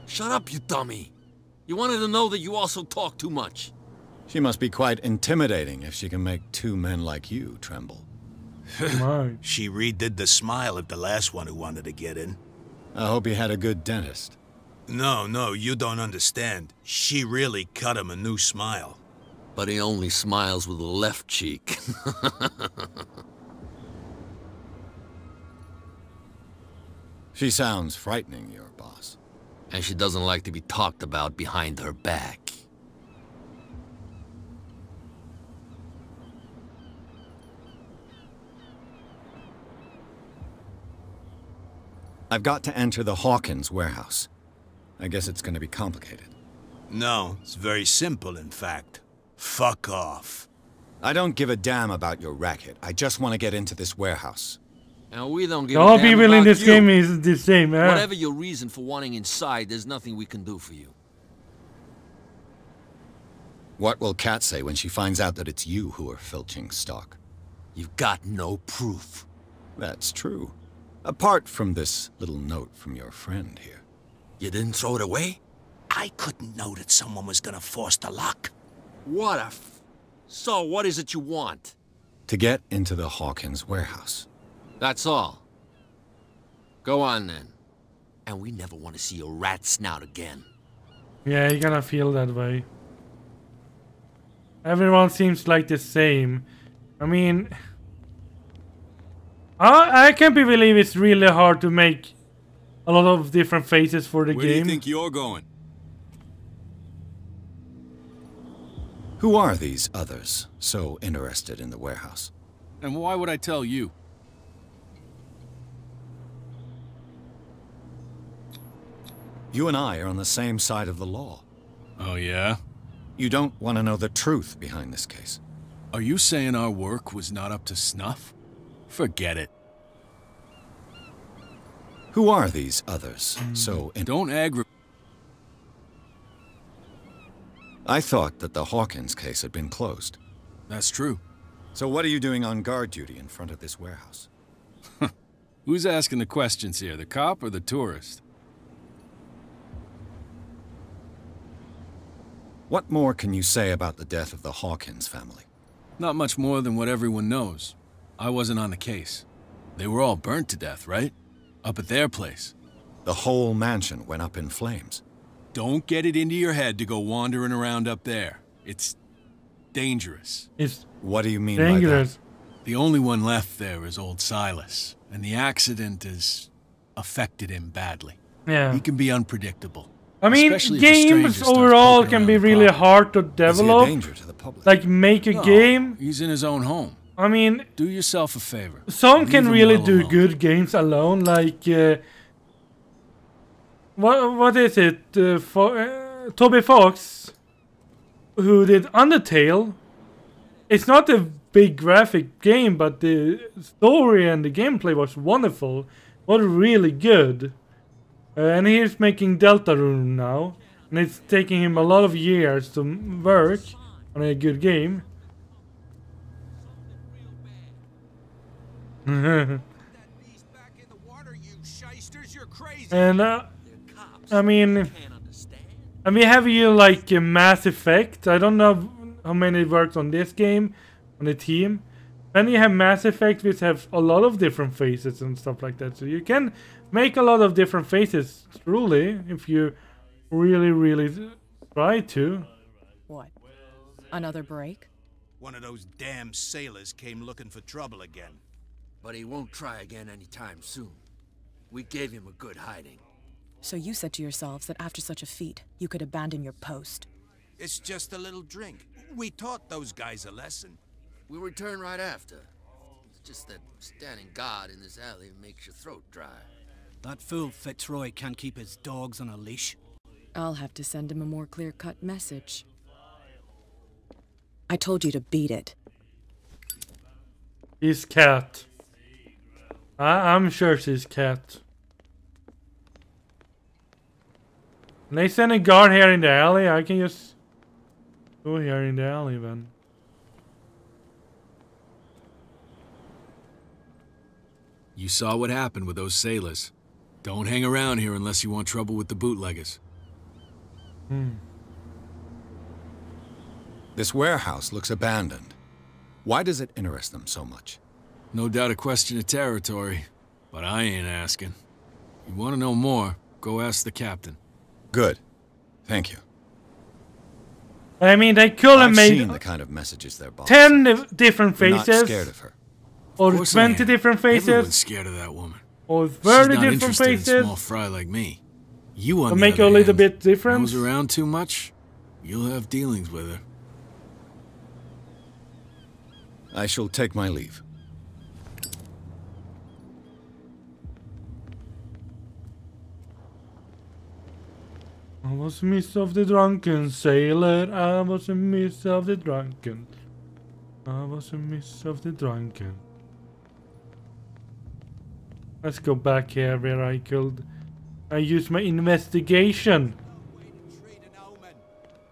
Shut up, you dummy. You wanted to know that you also talk too much. She must be quite intimidating if she can make two men like you tremble. She redid the smile of the last one who wanted to get in. I hope he had a good dentist. No, you don't understand. She really cut him a new smile. But he only smiles with the left cheek. She sounds frightening, your boss. And she doesn't like to be talked about behind her back. I've got to enter the Hawkins warehouse. I guess it's going to be complicated. No, it's very simple, in fact. Fuck off. I don't give a damn about your racket. I just want to get into this warehouse. And we don't give all a damn people about in this you. game is the same, eh? Whatever your reason for wanting inside, there's nothing we can do for you. What will Kat say when she finds out that it's you who are filching stock? You've got no proof. That's true. Apart from this little note from your friend here. You didn't throw it away? I couldn't know that someone was gonna force the lock. What a So, what is it you want? To get into the Hawkins warehouse. That's all. Go on, then. And we never want to see your rat snout again. Yeah, you're gonna feel that way. Everyone seems like the same. I mean... I can't believe it's really hard to make a lot of different faces for the Where game. do you think you're going? Who are these others so interested in the warehouse? And why would I tell you? You and I are on the same side of the law. Oh, yeah? You don't want to know the truth behind this case. Are you saying our work was not up to snuff? Forget it. Who are these others so Don't aggravate. I thought that the Hawkins case had been closed. That's true. So what are you doing on guard duty in front of this warehouse? Who's asking the questions here, the cop or the tourist? What more can you say about the death of the Hawkins family? Not much more than what everyone knows. I wasn't on the case. They were all burnt to death, right? Up at their place. The whole mansion went up in flames. Don't get it into your head to go wandering around up there. It's dangerous. It's What do you mean dangerous. by that? The only one left there is old Silas, and the accident has affected him badly. Yeah. He can be unpredictable. I mean, Especially if a stranger games starts overall poking can around be the really property. hard to Is he a develop. danger to the public? Like make a No, game. He's in his own home. I mean, Do yourself a favor. some Leave can him really well do alone. good games alone. Like what is it? Toby Fox, who did Undertale. It's not a big graphic game, but the story and the gameplay was wonderful. Was really good. And he's making Deltarune now, and it's taking him a lot of years to work on a good game. And I mean, have you like a Mass Effect? I don't know how many worked on this game, on the team. Then you have Mass Effect, which have a lot of different faces and stuff like that. So you can make a lot of different faces, truly, if you really try to. What? Another break? One of those damn sailors came looking for trouble again. But he won't try again anytime soon. We gave him a good hiding. So you said to yourselves that after such a feat, you could abandon your post. It's just a little drink. We taught those guys a lesson. We'll return right after. It's just that standing guard in this alley makes your throat dry. That fool Fitzroy can't keep his dogs on a leash. I'll have to send him a more clear-cut message. I told you to beat it. His cat. I'm sure she's cat. They send a guard here in the alley. I can just go here in the alley then. You saw what happened with those sailors. Don't hang around here unless you want trouble with the bootleggers. This warehouse looks abandoned. Why does it interest them so much? No doubt a question of territory, but I ain't asking. You want to know more, go ask the captain. Good. Thank you. I mean, they could have I've made seen the kind of messages their boss 10 different You're not faces. scared of her. Or Of course I 20 am. different faces. Everyone's scared of that woman. Or She's 30 not different interested in faces. small fry like me. You on To the make other her a little hand, bit different. Knows around too much, you'll have dealings with her. I shall take my leave. I was a miss of the drunken sailor. I was a miss of the drunken. I was a miss of the drunken. Let's go back here where I use my investigation.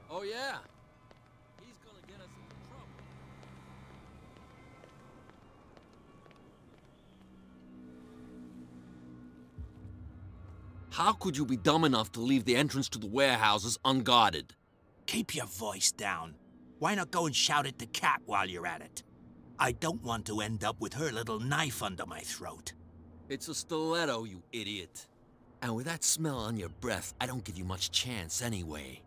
Oh yeah. He's gonna get us into trouble. How could you be dumb enough to leave the entrance to the warehouses unguarded? Keep your voice down. Why not go and shout at the cat while you're at it? I don't want to end up with her little knife under my throat. It's a stiletto, you idiot. And with that smell on your breath, I don't give you much chance anyway.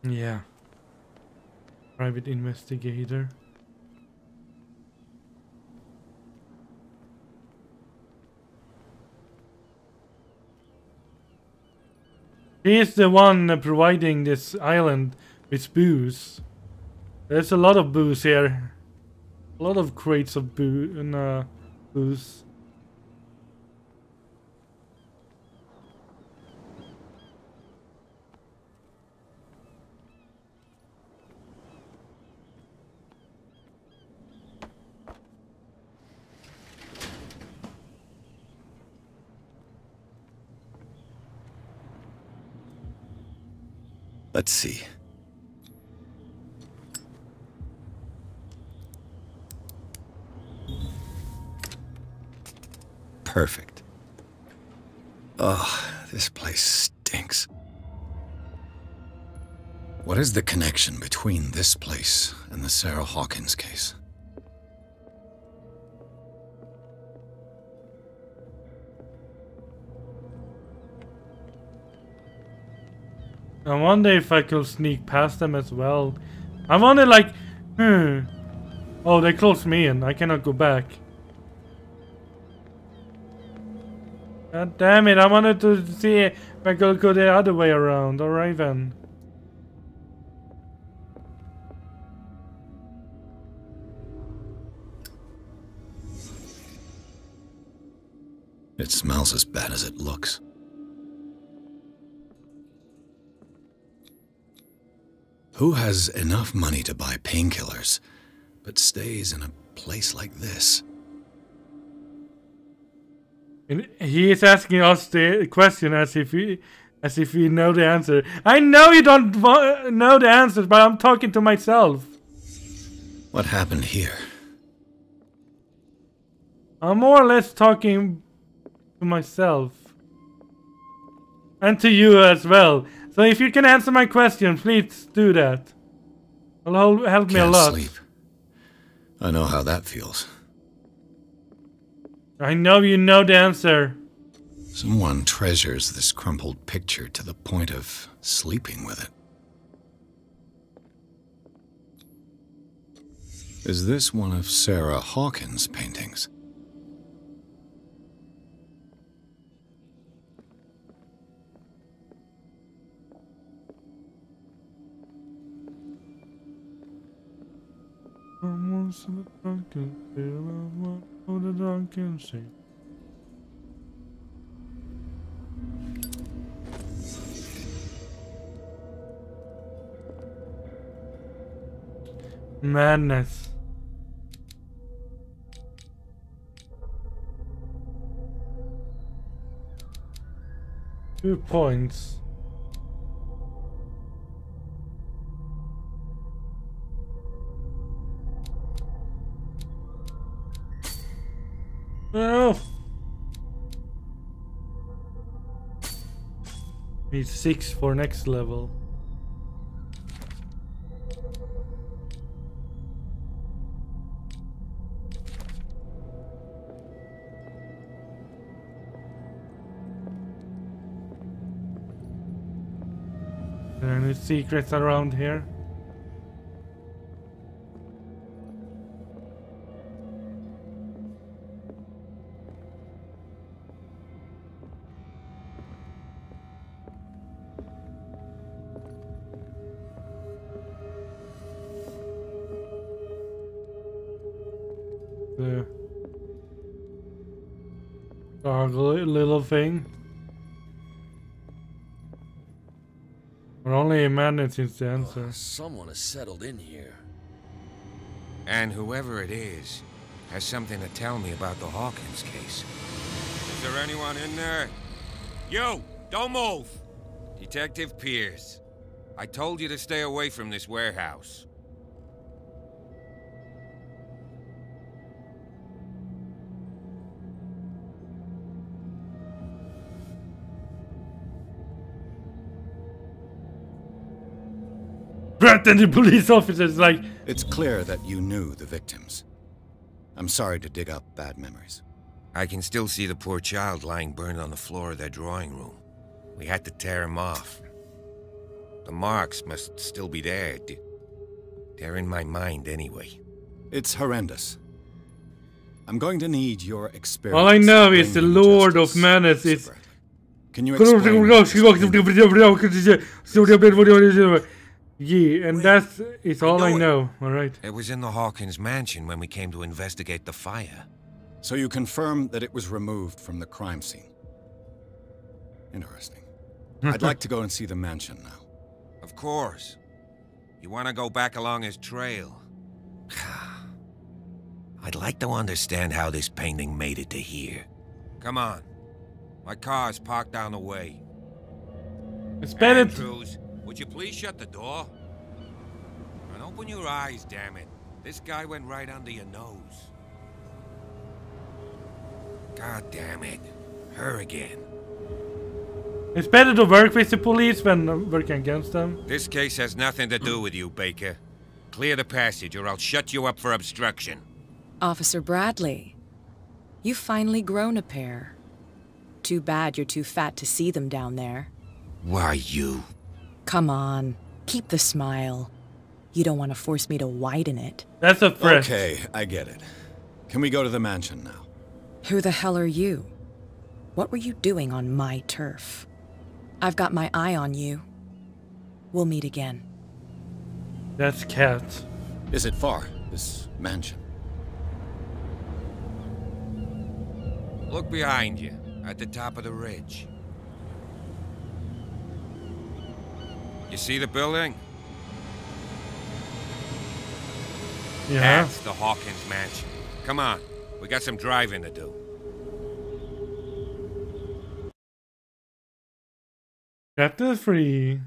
Yeah. Private investigator. He is the one providing this island with booze. There's a lot of booze here. A lot of crates of booze. Let's see. Perfect. Oh, this place stinks. What is the connection between this place and the Sarah Hawkins case? I wonder if I could sneak past them as well. I wonder, like, Oh, they closed me in. I cannot go back. God damn it, I wanted to see if I could go the other way around. Alright then. It smells as bad as it looks. Who has enough money to buy painkillers, but stays in a place like this? And he is asking us the question as if we know the answer. I know you don't know the answers, but I'm talking to myself. What happened here? I'm more or less talking to myself. And to you as well. So if you can answer my question, please do that. It'll help me a lot. Can't sleep. I know how that feels. I know you know the answer. Someone treasures this crumpled picture to the point of sleeping with it. Is this one of Sarah Hawkins' paintings? Madness. Two points. Oh. Need 6 for next level. Are there any secrets around here? The gargoyle little thing. We're only a minute since the answer. Someone has settled in here. And whoever it is has something to tell me about the Hawkins case. Is there anyone in there? You! Don't move! Detective Pierce. I told you to stay away from this warehouse. And the police officer's like... It's clear that you knew the victims. I'm sorry to dig up bad memories. I can still see the poor child lying burned on the floor of their drawing room. We had to tear him off. The marks must still be there. They're in my mind anyway. It's horrendous. I'm going to need your experience. All I know is the Lord of Menace is... Can you explain? Yeah, and that is all I know, alright? It was in the Hawkins mansion when we came to investigate the fire. So you confirm that it was removed from the crime scene? Interesting. I'd like to go and see the mansion now. Of course. You want to go back along his trail? I'd like to understand how this painting made it to here. Come on. My car's parked down the way. It's better. Andrews, would you please shut the door? And open your eyes, damn it. This guy went right under your nose. God damn it. Her again. It's better to work with the police than working against them. This case has nothing to do with you, Baker. Clear the passage or I'll shut you up for obstruction. Officer Bradley, you've finally grown a pair. Too bad you're too fat to see them down there. Why, you... Come on, keep the smile. You don't want to force me to widen it. That's a threat. Okay, I get it. Can we go to the mansion now? Who the hell are you? What were you doing on my turf? I've got my eye on you. We'll meet again. That's Cat. Is it far, this mansion? Look behind you, at the top of the ridge. You see the building? Yeah. That's the Hawkins mansion. Come on, we got some driving to do. Chapter 3.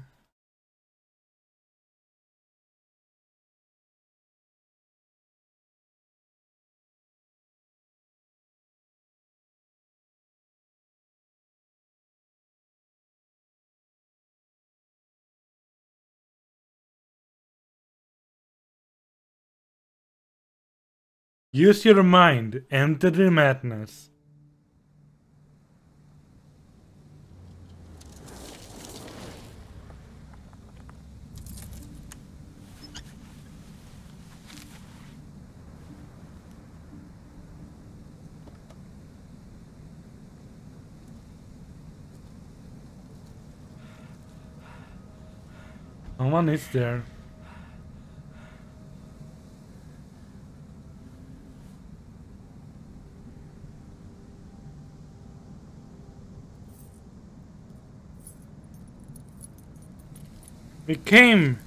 Use your mind. Enter the madness. Someone is there. We came.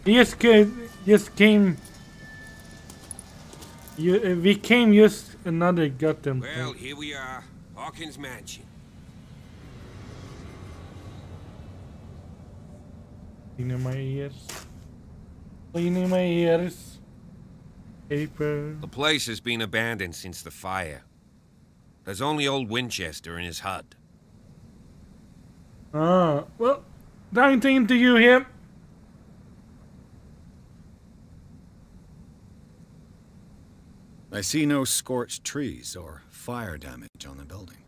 Just came. We came just another goddamn. Well, here we are, Hawkins mansion. Cleaning my ears. Cleaning my ears. Paper. The place has been abandoned since the fire. There's only old Winchester in his hut. Ah, well, time to interview him. I see no scorched trees or fire damage on the building.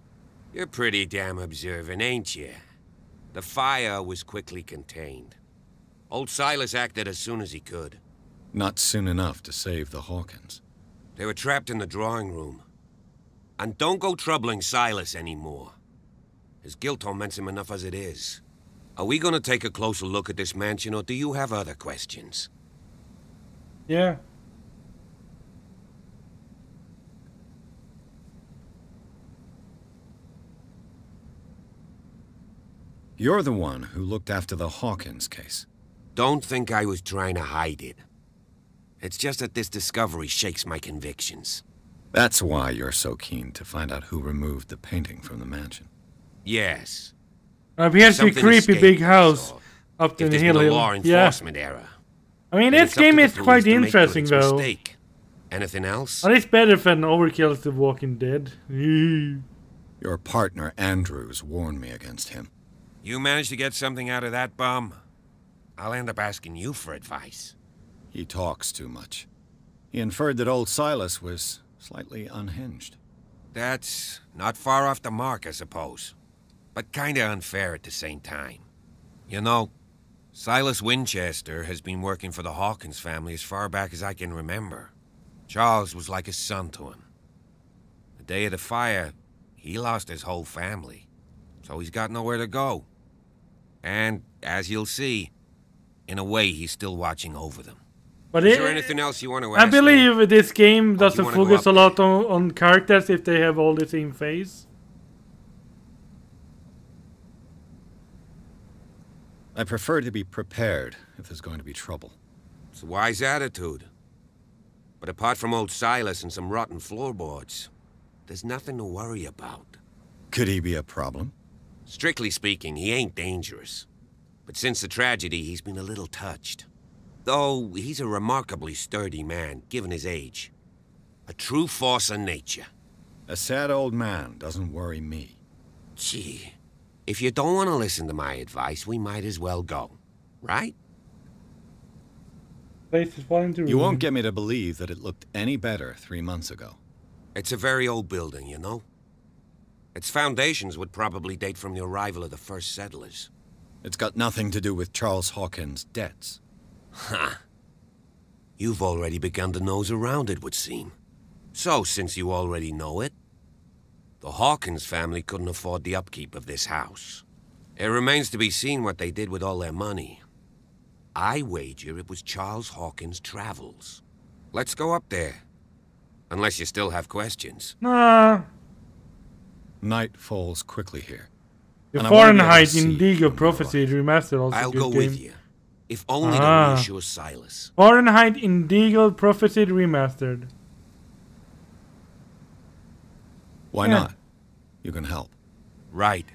You're pretty damn observant, ain't you? The fire was quickly contained. Old Silas acted as soon as he could. Not soon enough to save the Hawkins. They were trapped in the drawing room. And don't go troubling Silas anymore. His guilt torments him enough as it is. Are we gonna take a closer look at this mansion, or do you have other questions? Yeah. You're the one who looked after the Hawkins case. Don't think I was trying to hide it. It's just that this discovery shakes my convictions. That's why you're so keen to find out who removed the painting from the mansion. Yes. Here's the creepy big house up the If hill. there's been a law enforcement error. I mean, then this it's up to game the is police quite to make good interesting, its though. mistake. Anything else? At least better than Overkill's The Walking Dead. Your partner, Andrews, warned me against him. You managed to get something out of that bum? I'll end up asking you for advice. He talks too much. He inferred that old Silas was slightly unhinged. That's not far off the mark, I suppose. But kinda unfair at the same time. You know, Silas Winchester has been working for the Hawkins family as far back as I can remember. Charles was like a son to him. The day of the fire, he lost his whole family. So he's got nowhere to go. And, as you'll see, in a way he's still watching over them. But Is there anything else you want to ask I believe me? this game Or do doesn't you wanna go focus up a lot on characters if they have all the same face. I prefer to be prepared if there's going to be trouble. It's a wise attitude. But apart from old Silas and some rotten floorboards, there's nothing to worry about. Could he be a problem? Strictly speaking, he ain't dangerous. But since the tragedy, he's been a little touched. Though he's a remarkably sturdy man, given his age. A true force of nature. A sad old man doesn't worry me. Gee, if you don't want to listen to my advice, we might as well go. Right? You won't get me to believe that it looked any better 3 months ago. It's a very old building, you know? Its foundations would probably date from the arrival of the first settlers. It's got nothing to do with Charles Hawkins' debts. Ha! You've already begun to nose around, it would seem. So, since you already know it, the Hawkins family couldn't afford the upkeep of this house. It remains to be seen what they did with all their money. I wager it was Charles Hawkins' travels. Let's go up there. Unless you still have questions. Nah. Night falls quickly here. The Fahrenheit Indigo Prophecy Remastered also I'll good go game. with you. If only to reassure Silas. Fahrenheit Indigo Prophecy Remastered. Why not? You can help. Right.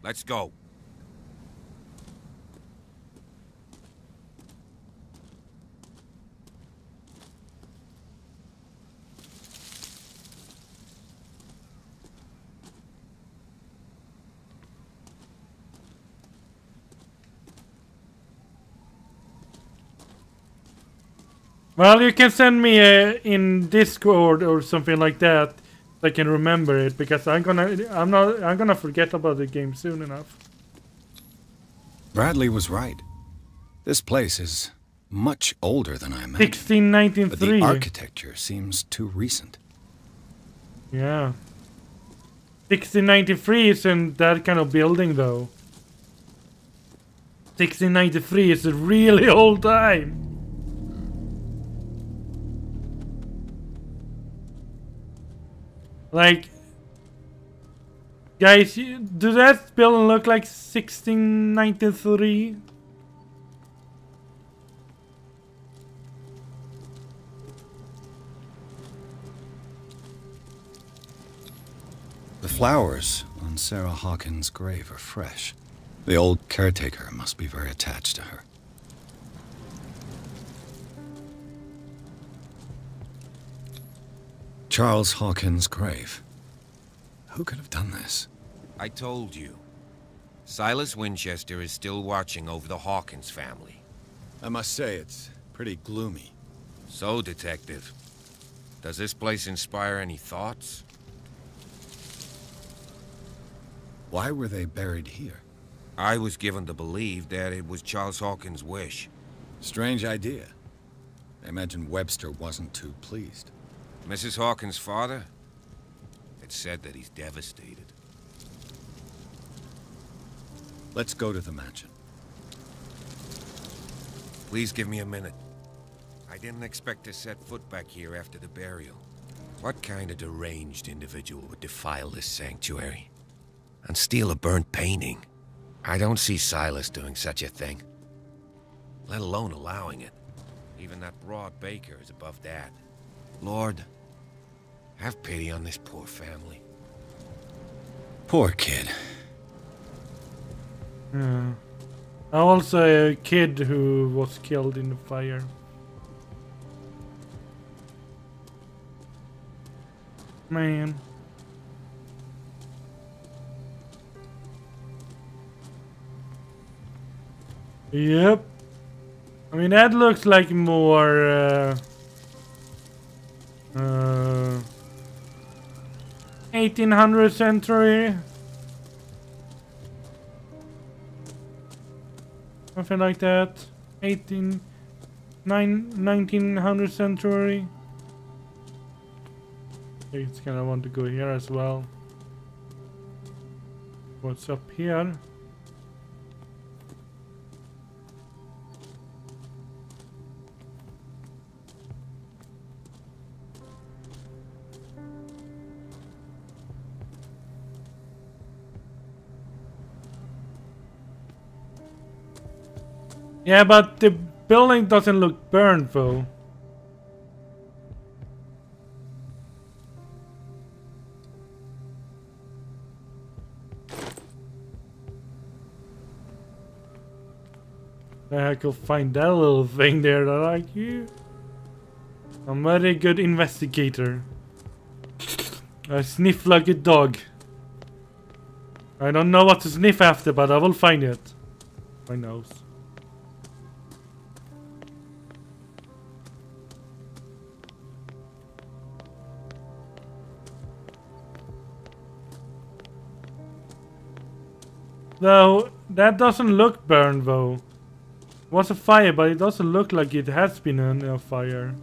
Let's go. Well, you can send me in Discord or something like that. So I can remember it because I'm gonna forget about the game soon enough. Bradley was right. This place is much older than I imagined. 1693. But the architecture seems too recent. Yeah. 1693 isn't that kind of building though. 1693 is a really old time. Like, guys, does that building look like 1693? The flowers on Sarah Hawkins' grave are fresh. The old caretaker must be very attached to her. Charles Hawkins' grave. Who could have done this? I told you. Silas Winchester is still watching over the Hawkins family. I must say, it's pretty gloomy. So, Detective, does this place inspire any thoughts? Why were they buried here? I was given to believe that it was Charles Hawkins' wish. Strange idea. I imagine Webster wasn't too pleased. Mrs. Hawkins' father? It's said that he's devastated. Let's go to the mansion. Please give me a minute. I didn't expect to set foot back here after the burial. What kind of deranged individual would defile this sanctuary? And steal a burnt painting? I don't see Silas doing such a thing. Let alone allowing it. Even that broad baker is above that. Lord, have pity on this poor family. Poor kid. Yeah. Also a kid who was killed in the fire. Man. Yep. I mean, that looks like more 1800th century. Something like that. 1900th century. It's gonna want to go here as well. What's up here? Yeah, but the building doesn't look burned though. I could find that little thing there that I like you. I'm a very good investigator. I sniff like a dog. I don't know what to sniff after, but I will find it. My nose. Though, that doesn't look burned though. was a fire, but it doesn't look like it has been a fire.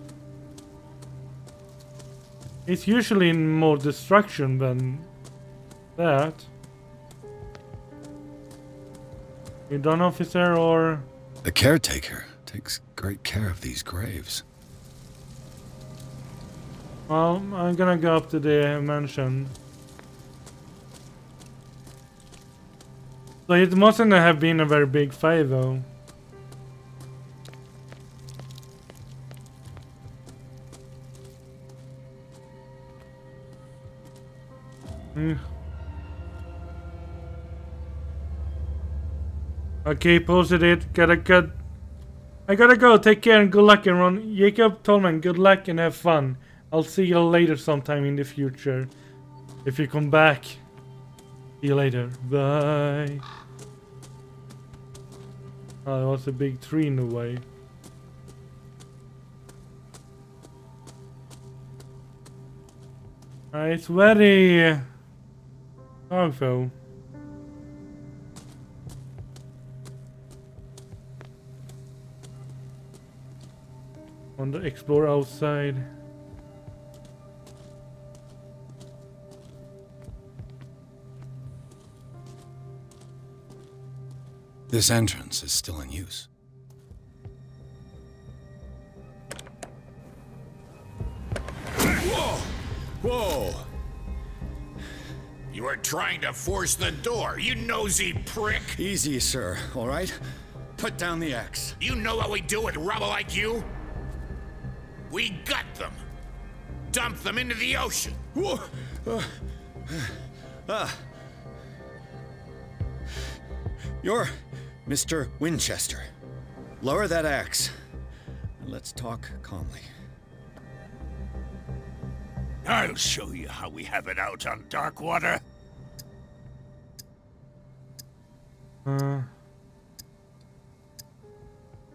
It's usually more destruction than that. You done, officer, or...? The caretaker takes great care of these graves. Well, I'm gonna go up to the mansion. So it mustn't have been a very big fire, though. Okay, posted it. I gotta go. Take care and good luck, everyone. Jacob Tolman, good luck and have fun. I'll see you later sometime in the future. If you come back. See you later. Bye. Oh, there was a big tree in the way. It's very dark though. Want to explore outside. This entrance is still in use. Whoa! Whoa! You are trying to force the door, you nosy prick! Easy, sir, all right? Put down the axe. You know what we do with rubble like you? We gut them. Dump them into the ocean. Whoa! You're Mr. Winchester. Lower that axe. And let's talk calmly. I'll show you how we have it out on Darkwater.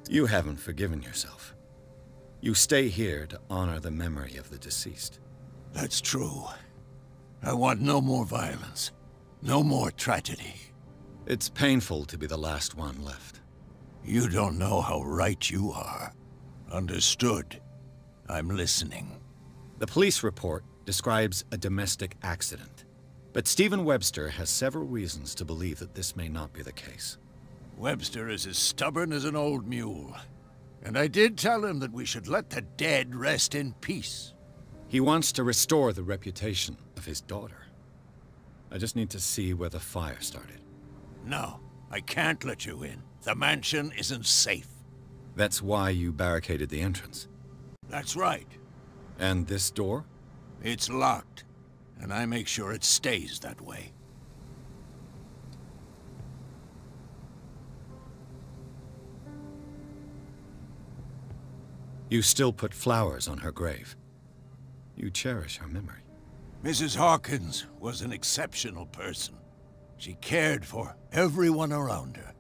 You haven't forgiven yourself. You stay here to honor the memory of the deceased. That's true. I want no more violence. No more tragedy. It's painful to be the last one left. You don't know how right you are. Understood. I'm listening. The police report describes a domestic accident, but Stephen Webster has several reasons to believe that this may not be the case. Webster is as stubborn as an old mule. And I did tell him that we should let the dead rest in peace. He wants to restore the reputation of his daughter. I just need to see where the fire started. No, I can't let you in. The mansion isn't safe. That's why you barricaded the entrance. That's right. And this door? It's locked, and I make sure it stays that way. You still put flowers on her grave. You cherish her memory. Mrs. Hawkins was an exceptional person. She cared for everyone around her.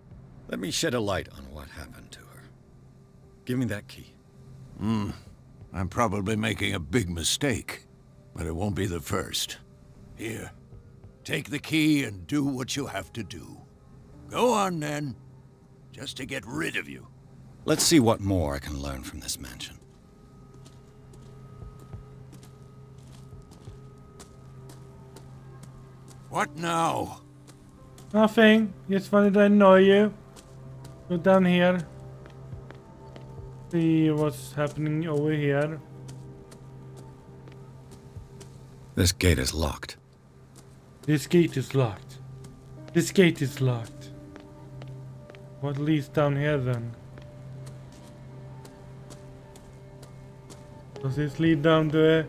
Let me shed a light on what happened to her. Give me that key. I'm probably making a big mistake, but it won't be the first. Here, take the key and do what you have to do. Go on, then. Just to get rid of you. Let's see what more I can learn from this mansion. What now? Nothing. Just wanted to annoy you. Go down here. See what's happening over here. This gate is locked. This gate is locked. This gate is locked. What leads down here then? Does this lead down to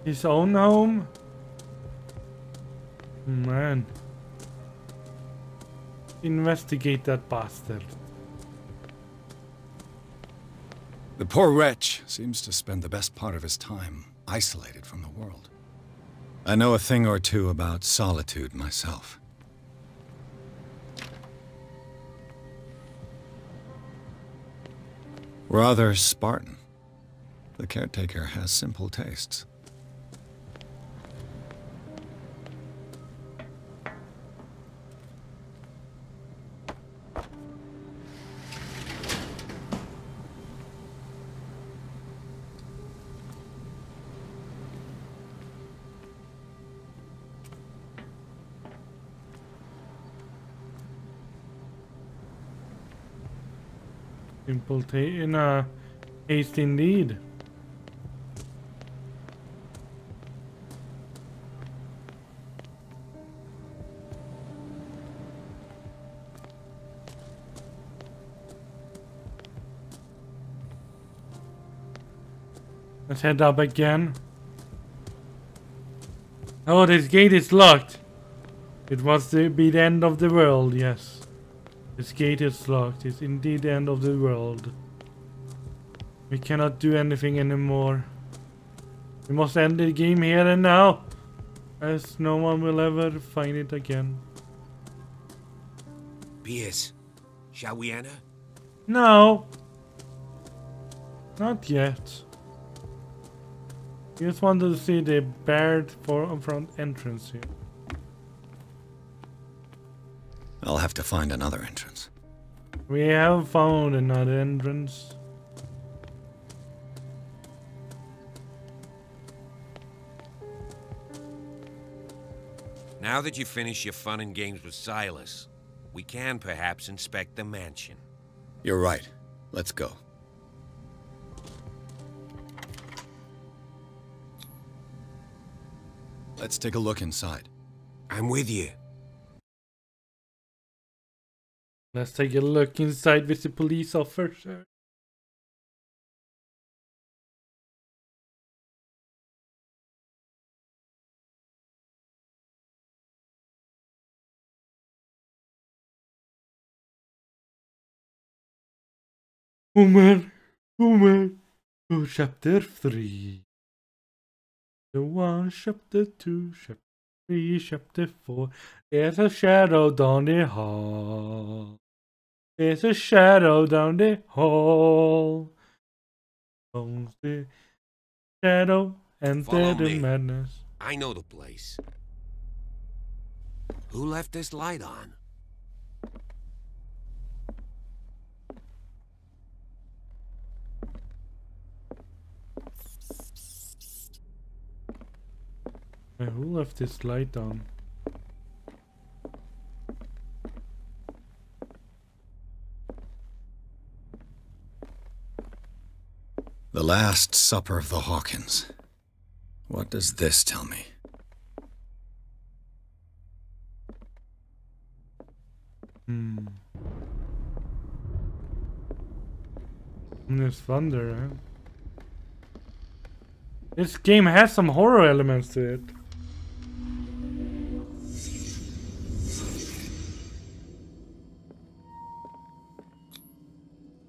his own home? Man. Investigate that bastard. The poor wretch seems to spend the best part of his time isolated from the world. I know a thing or two about solitude myself. Rather Spartan. The caretaker has simple tastes. Simple haste indeed. Let's head up again. Oh, this gate is locked. It must be the end of the world, yes. This gate is locked. It's indeed the end of the world. We cannot do anything anymore. We must end the game here and now, as no one will ever find it again. Pierce, shall we enter? No. Not yet. Just wanted to see the barred front entrance here. I'll have to find another entrance. We have found another entrance. Now that you've finished your fun and games with Silas, we can perhaps inspect the mansion. You're right. Let's go. Let's take a look inside. I'm with you. Let's take a look inside with the police officer. Woman, oh, chapter 3. The 1, chapter 2, chapter 3, chapter 4. There's a shadow down the hall. There's a shadow down the hall. Owns the shadow and the madness. I know the place. Who left this light on? Who left this light on? The Last Supper of the Hawkins. What does this tell me? There's thunder, huh? This game has some horror elements to it.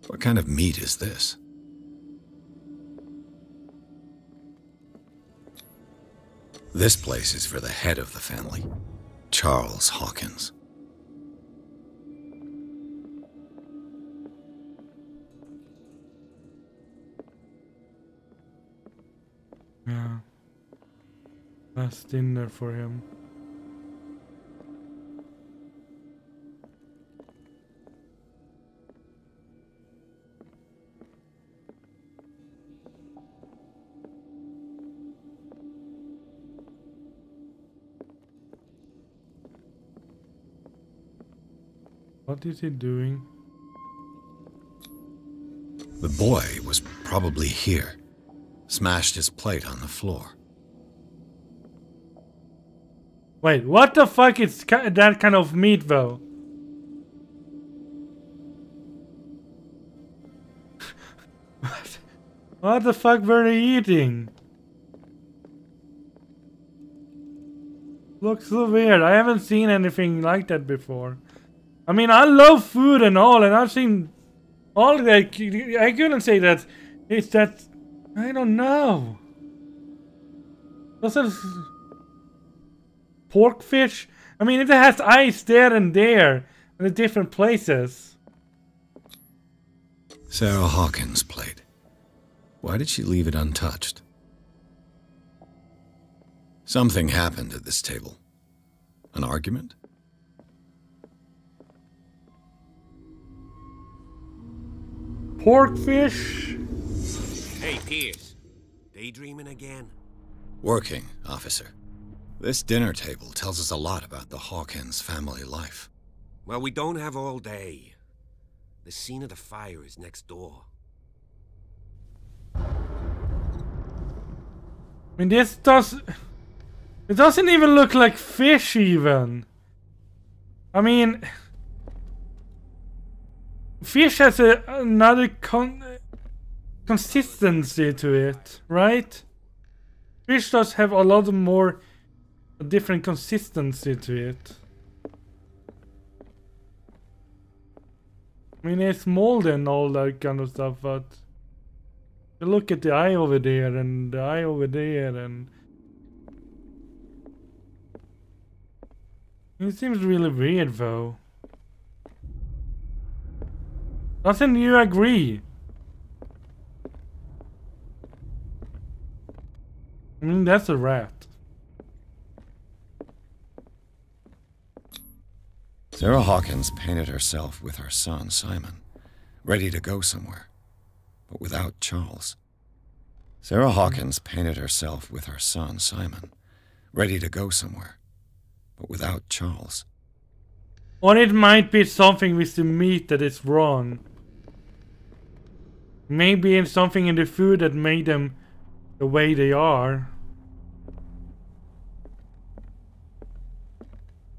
What kind of meat is this? This place is for the head of the family, Charles Hawkins. Yeah. Last dinner for him. What is he doing? The boy was probably here. Smashed his plate on the floor. Wait, what the fuck is that kind of meat though? What the fuck were they eating? Looks so weird. I haven't seen anything like that before. I mean, I love food and all, and I've seen all that. I couldn't say that it's that. I don't know. What's that? Pork fish? I mean, it has ice there and there in the different places. Sarah Hawkins' plate. Why did she leave it untouched? Something happened at this table. An argument? Pork fish? Hey, Pierce. Daydreaming again? Working, officer. This dinner table tells us a lot about the Hawkins family life. Well, we don't have all day. The scene of the fire is next door. I mean, this does... It doesn't even look like fish, even. I mean... Fish has another consistency to it, right? Fish does have a lot more... a different consistency to it. I mean, it's moldy and all that kind of stuff, but... You look at the eye over there and the eye over there and... It seems really weird though. Doesn't you agree? I mean, that's a rat. Sarah Hawkins painted herself with her son, Simon, ready to go somewhere, but without Charles. Sarah Hawkins painted herself with her son, Simon, ready to go somewhere, but without Charles. Or it might be something with the meat that is wrong. Maybe it's something in the food that made them the way they are.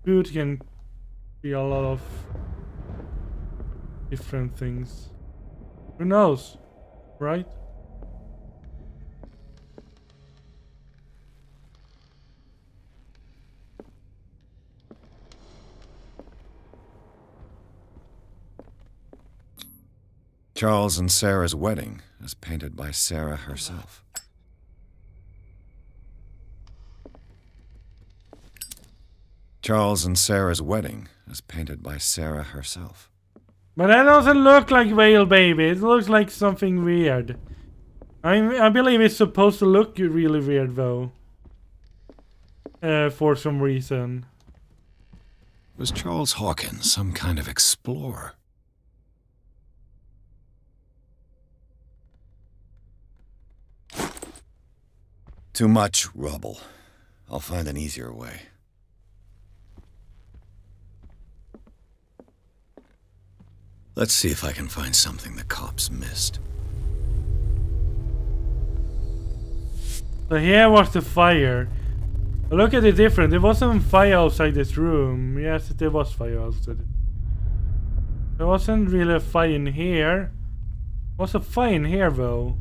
Food can be a lot of different things. Who knows, right? Charles and Sarah's wedding, as painted by Sarah herself. Charles and Sarah's wedding, as painted by Sarah herself. But that doesn't look like whale baby. It looks like something weird. I believe it's supposed to look really weird though. For some reason. Was Charles Hawkins some kind of explorer? Too much rubble. I'll find an easier way. Let's see if I can find something the cops missed. So here was the fire. Look at the difference. There wasn't fire outside this room. Yes, there was fire outside. There wasn't really a fire in here. There was a fire in here though.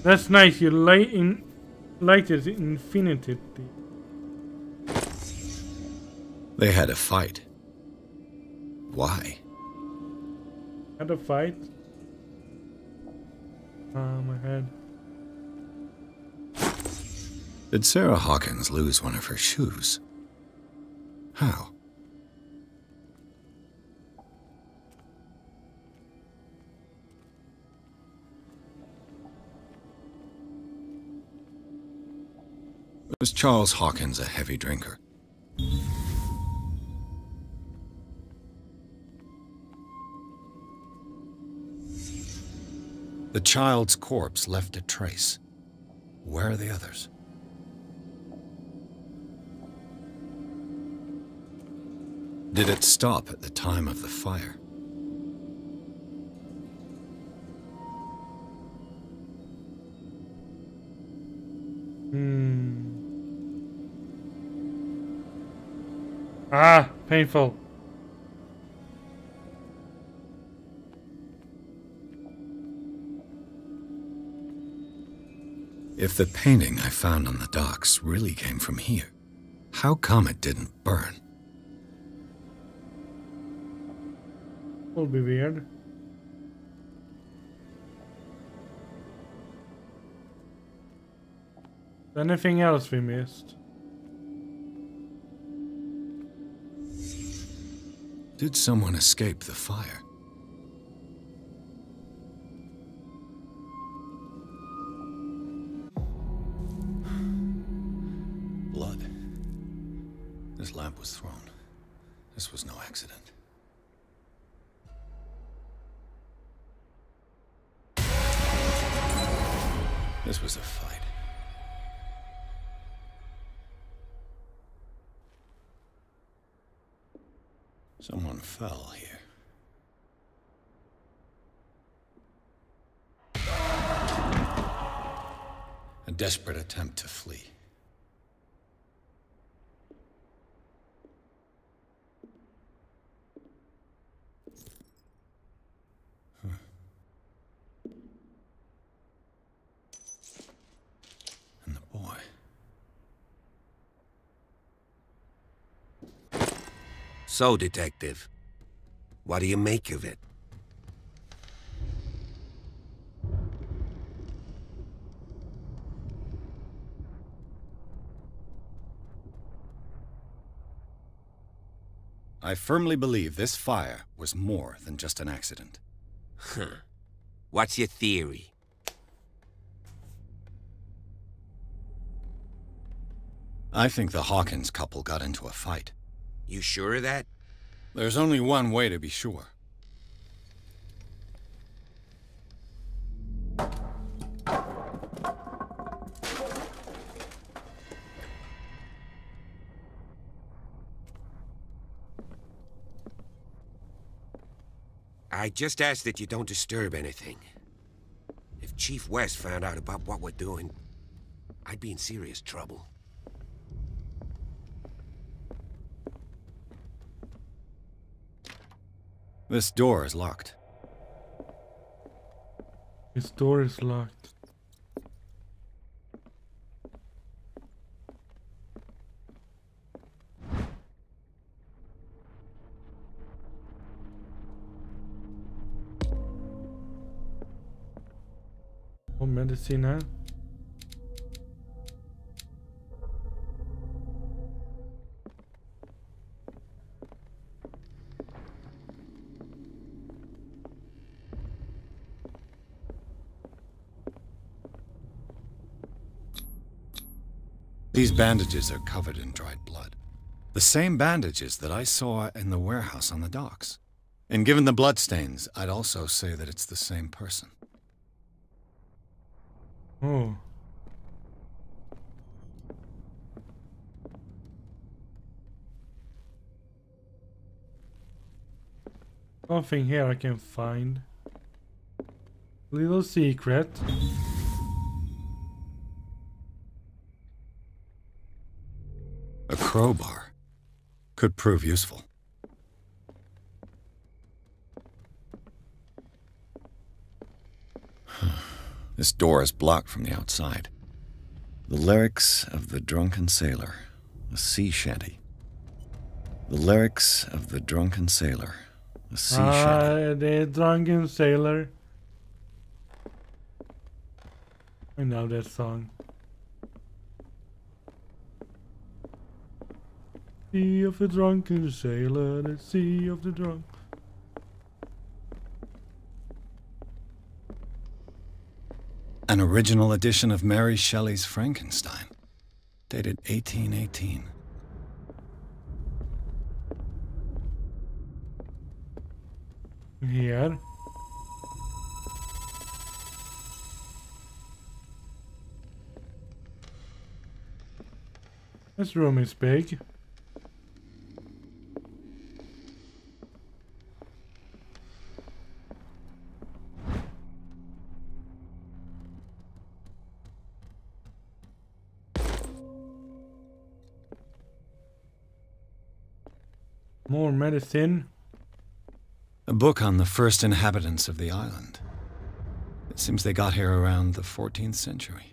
That's nice. You light it infinity. They had a fight. Why? Had a fight? My head. Did Sarah Hawkins lose one of her shoes? How? Was Charles Hawkins a heavy drinker? The child's corpse left a trace. Where are the others? Did it stop at the time of the fire? Ah, painful. If the painting I found on the docks really came from here, how come it didn't burn? Will be weird. Anything else we missed? Did someone escape the fire? Blood. This lamp was thrown. This was no accident. This was a fight. Someone fell here. A desperate attempt to flee. And the boy. So, Detective, what do you make of it? I firmly believe this fire was more than just an accident. Huh. What's your theory? I think the Hawkins couple got into a fight. You sure of that? There's only one way to be sure. I just ask that you don't disturb anything. If Chief West found out about what we're doing, I'd be in serious trouble. This door is locked. This door is locked. Oh, medicine, huh? These bandages are covered in dried blood. The same bandages that I saw in the warehouse on the docks. And given the bloodstains, I'd also say that it's the same person. Oh. Nothing here I can find. Little secret. A crowbar could prove useful. This door is blocked from the outside. The lyrics of the drunken sailor, a sea shanty. The lyrics of the drunken sailor, a sea shanty. The drunken sailor. I know that song. Sea of the drunken sailor, the sea of the drunk. An original edition of Mary Shelley's Frankenstein, dated 1818. Here. This room is big. More medicine. A book on the first inhabitants of the island. It seems they got here around the 14th century.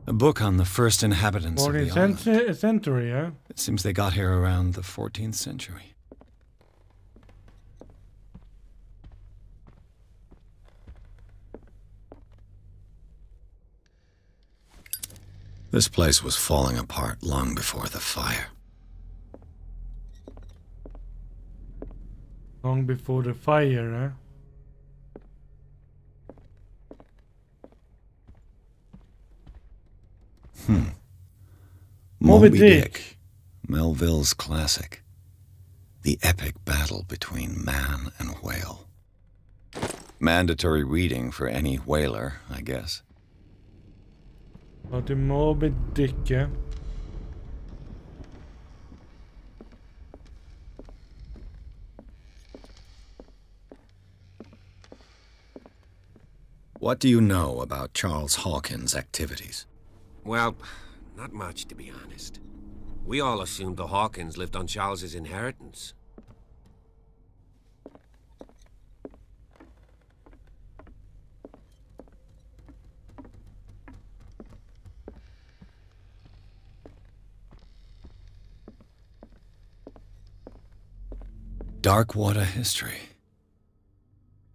A book on the first inhabitants of the island. 14th century, yeah? It seems they got here around the 14th century. This place was falling apart long before the fire. Long before the fire, huh? Moby Dick. Melville's classic. The epic battle between man and whale. Mandatory reading for any whaler, I guess. About the Moby Dick, yeah? What do you know about Charles Hawkins' activities? Well, not much, to be honest. We all assumed the Hawkins lived on Charles's inheritance. Darkwater history.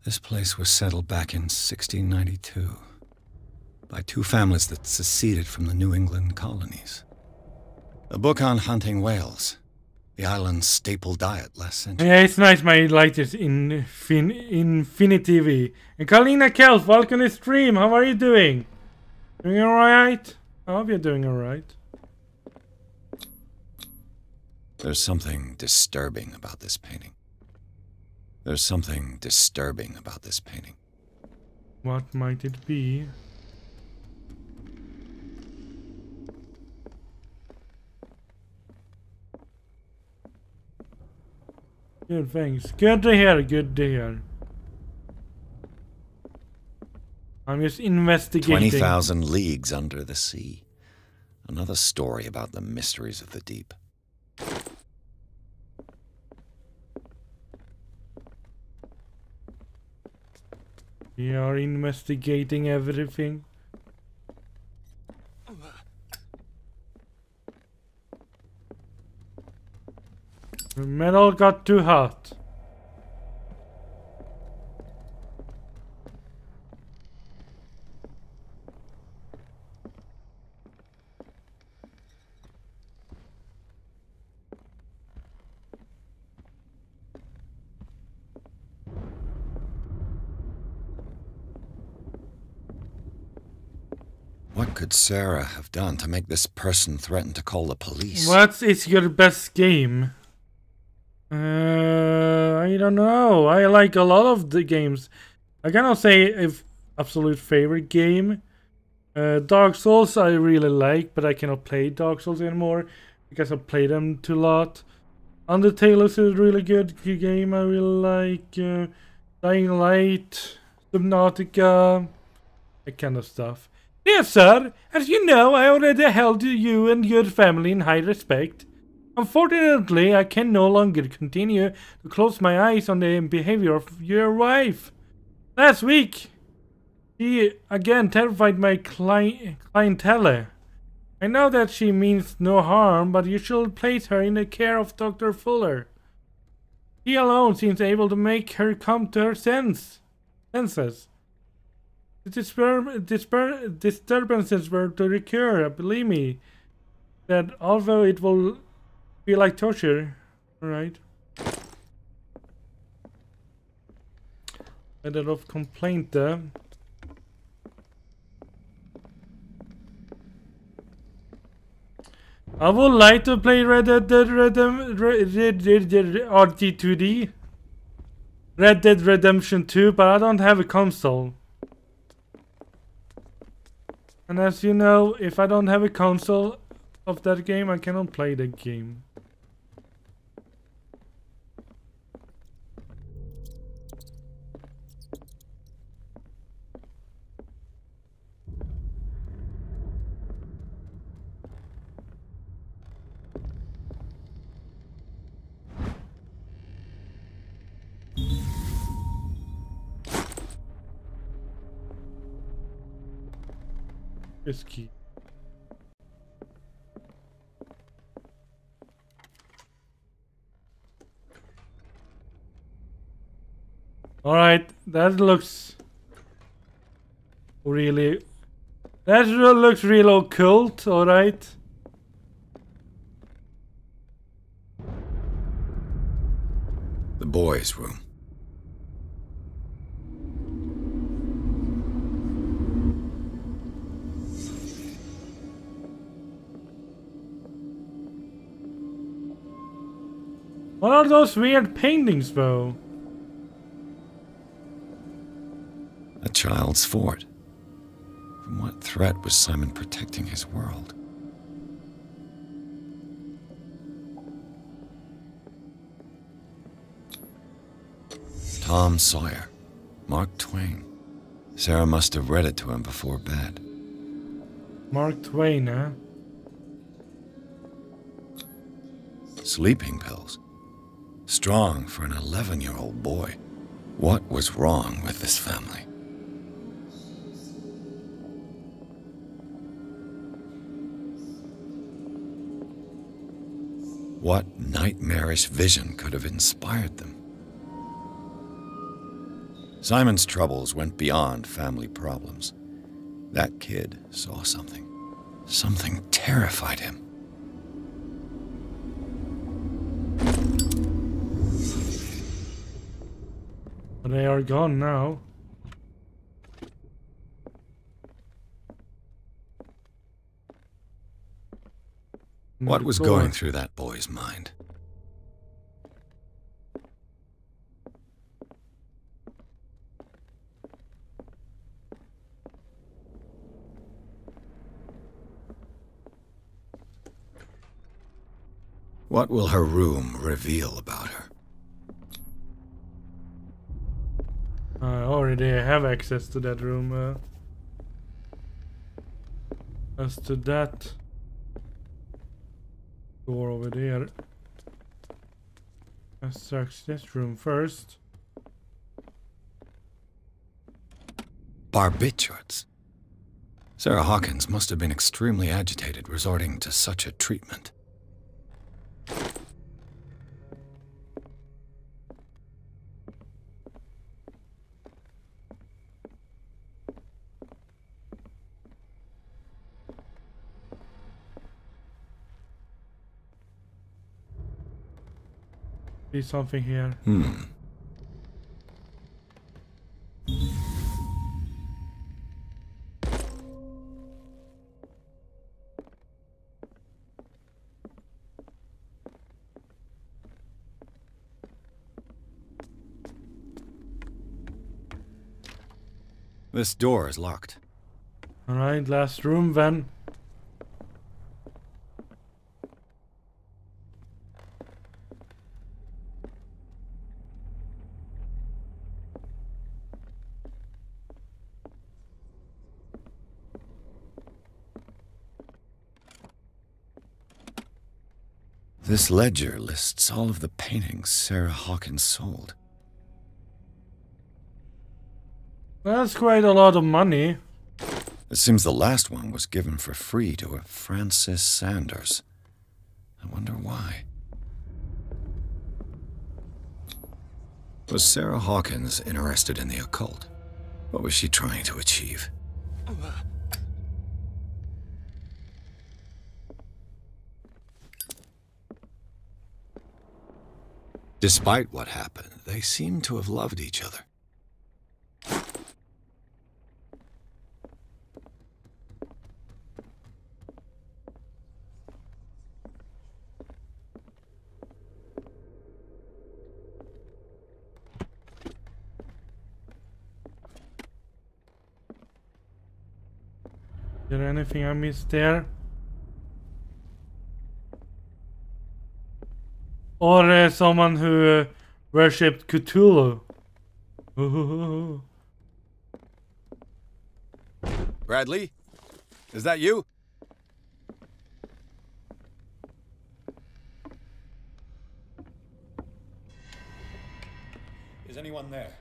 This place was settled back in 1692 by two families that seceded from the New England colonies. A book on hunting whales, the island's staple diet last century. Yeah, it's nice my light is infinitive. And Kalina Kelf, welcome to the stream. How are you doing? Doing alright? I hope you're doing alright. There's something disturbing about this painting. There's something disturbing about this painting. What might it be? Good, thanks. Good to hear, good to hear. I'm just investigating. 20,000 leagues under the sea. Another story about the mysteries of the deep. We are investigating everything. The metal got too hot. What could Sarah have done to make this person threaten to call the police? What is your best game? I don't know. I like a lot of the games. I cannot say if absolute favorite game. Dark Souls I really like, but I cannot play Dark Souls anymore because I played them too lot. Undertale is a really good game. I really like Dying Light, Subnautica, that kind of stuff. Dear sir, as you know, I already held you and your family in high respect. Unfortunately, I can no longer continue to close my eyes on the behavior of your wife. Last week, she again terrified my clientele. I know that she means no harm, but you should place her in the care of Dr. Fuller. He alone seems able to make her come to her senses. The disturbances were to recur, believe me, that although it will be like torture, alright? Letter of complaint there. I would like to play Red Dead RT2D, Red Dead Redemption 2, but I don't have a console. And as you know, if I don't have a console of that game, I cannot play the game. This key. Alright, that looks really... That looks real occult, alright. The boys' room. What are those weird paintings, though? A child's fort. From what threat was Simon protecting his world? Tom Sawyer, Mark Twain. Sarah must have read it to him before bed. Mark Twain, huh? Sleeping pills. Strong for an 11-year-old boy. What was wrong with this family? What nightmarish vision could have inspired them? Simon's troubles went beyond family problems. That kid saw something. Something terrified him. They are gone now. What was going through that boy's mind? What will her room reveal about her? I already have access to that room. As to that door over there. Let's search this room first. Barbiturates. Sarah Hawkins must have been extremely agitated resorting to such a treatment. Be something here. This door is locked. Alright, last room then. This ledger lists all of the paintings Sarah Hawkins sold. That's quite a lot of money. It seems the last one was given for free to a Francis Sanders. I wonder why. Was Sarah Hawkins interested in the occult? What was she trying to achieve? Despite what happened, they seem to have loved each other. Is there anything I missed there? Or someone who worshipped Cthulhu. Bradley? Is that you? Is anyone there?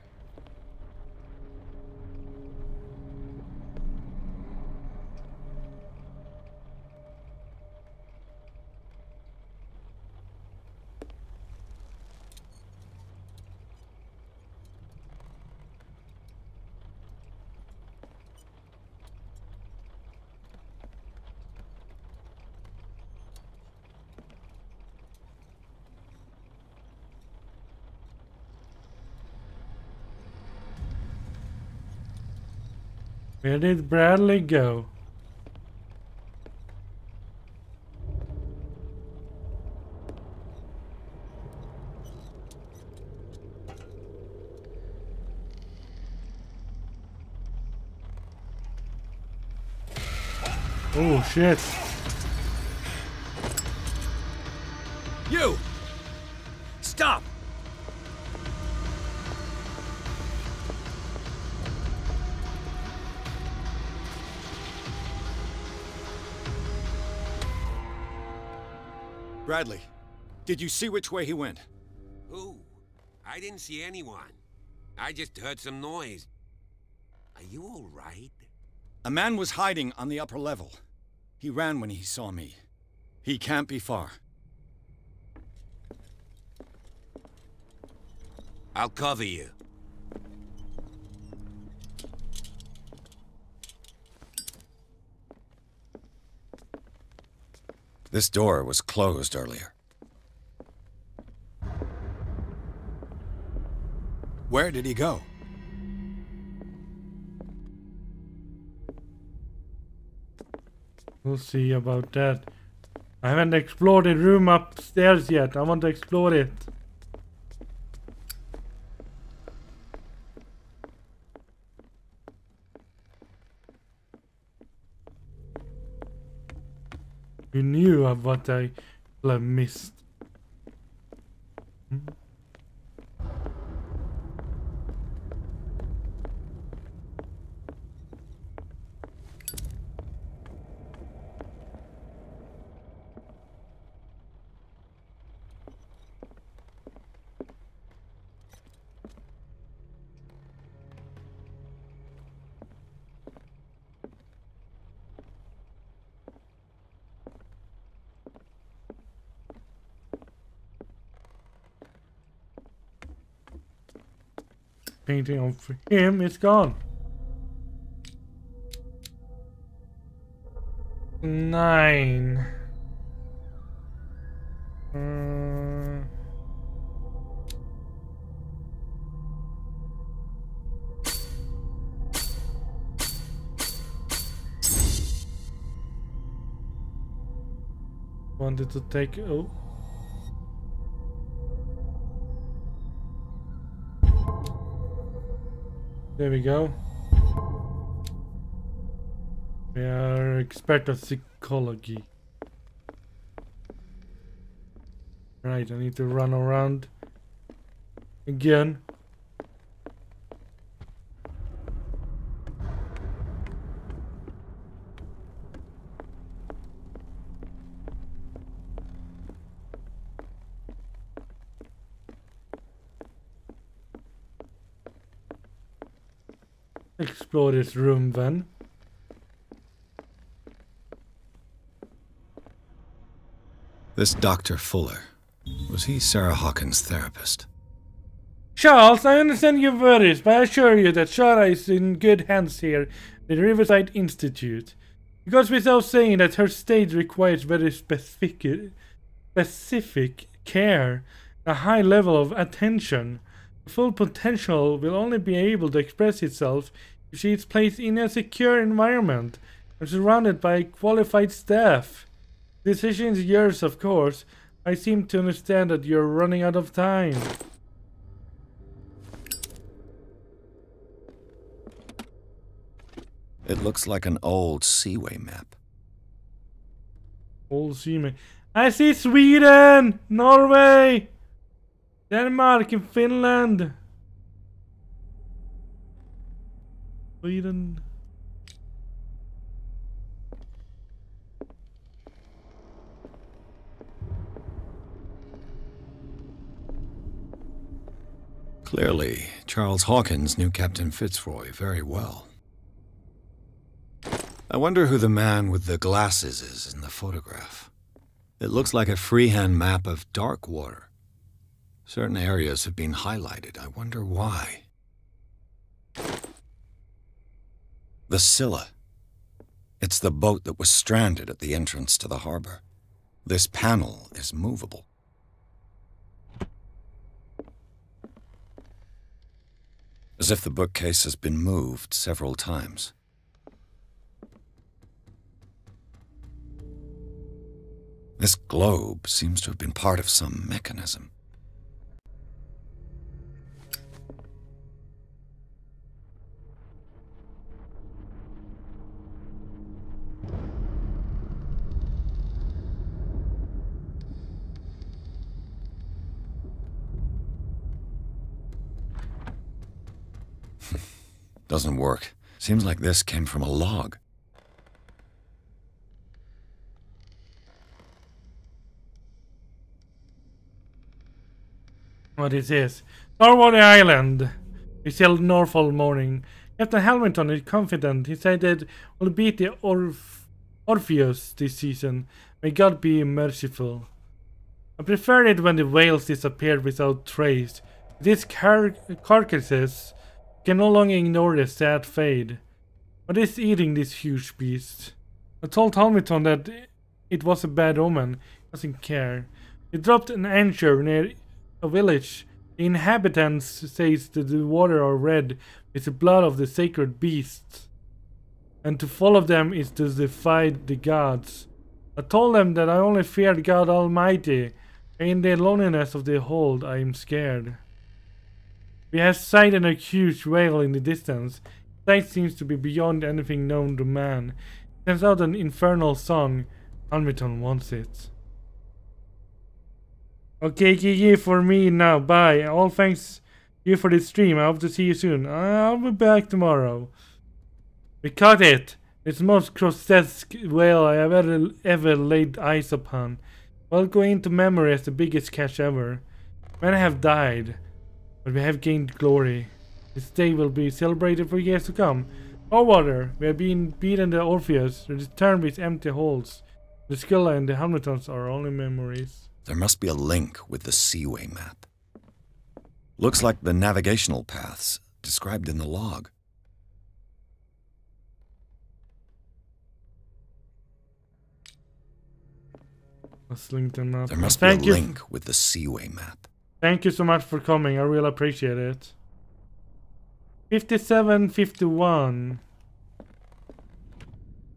Where did Bradley go? Oh shit. You! Stop! Bradley, did you see which way he went? Who? I didn't see anyone. I just heard some noise. Are you all right? A man was hiding on the upper level. He ran when he saw me. He can't be far. I'll cover you. This door was closed earlier. Where did he go? We'll see about that. I haven't explored the room upstairs yet. I want to explore it. You knew of what I missed. Painting of him is gone. 9. Wanted to take. Oh. There we go. We are expert of psychology. Right, I need to run around again. Explore this room then. This Dr. Fuller, was he Sarah Hawkins' therapist? Charles, I understand your worries, but I assure you that Shara is in good hands here at the Riverside Institute. It goes without saying that her state requires very specific care, a high level of attention. The full potential will only be able to express itself if she is placed in a secure environment and surrounded by qualified staff. The decision is yours, of course. I seem to understand that you're running out of time. It looks like an old seaway map. Old seaway. I see Sweden, Norway, Denmark, and Finland. Sweden. Clearly, Charles Hawkins knew Captain Fitzroy very well. I wonder who the man with the glasses is in the photograph. It looks like a freehand map of dark water. Certain areas have been highlighted. I wonder why. The Scylla. It's the boat that was stranded at the entrance to the harbor. This panel is movable. As if the bookcase has been moved several times. This globe seems to have been part of some mechanism. Doesn't work. Seems like this came from a log. What is this? Starwater Island. We sailed north all morning. Captain Hamilton is confident. He said that we'll beat the Orpheus this season. May God be merciful. I preferred it when the whales disappeared without trace. These carcasses can no longer ignore the sad fate. What is eating this huge beast? I told Hamilton that it was a bad omen. He doesn't care. We dropped an anchor near a village. The inhabitants say that the water are red with the blood of the sacred beasts, and to follow them is to defy the gods. I told them that I only feared God Almighty, and in the loneliness of the hold I am scared. We have sighted a huge whale in the distance. Sight seems to be beyond anything known to man. It sends out an infernal song. Hamilton wants it. Okay, GG for me now. Bye. All thanks you for this stream. I hope to see you soon. I'll be back tomorrow. We caught it. It's the most grotesque whale I have ever laid eyes upon. Well, go into memory as the biggest catch ever. Many have died, but we have gained glory. This day will be celebrated for years to come. Oh, water. We have been beaten the Orpheus, returned with empty holds. The Scylla and the Hamiltons are only memories. There must be a link with the Seaway map. Looks like the navigational paths described in the log. Let's link them up. There must be a link with the Seaway map. Thank you so much for coming. I really appreciate it. 5751.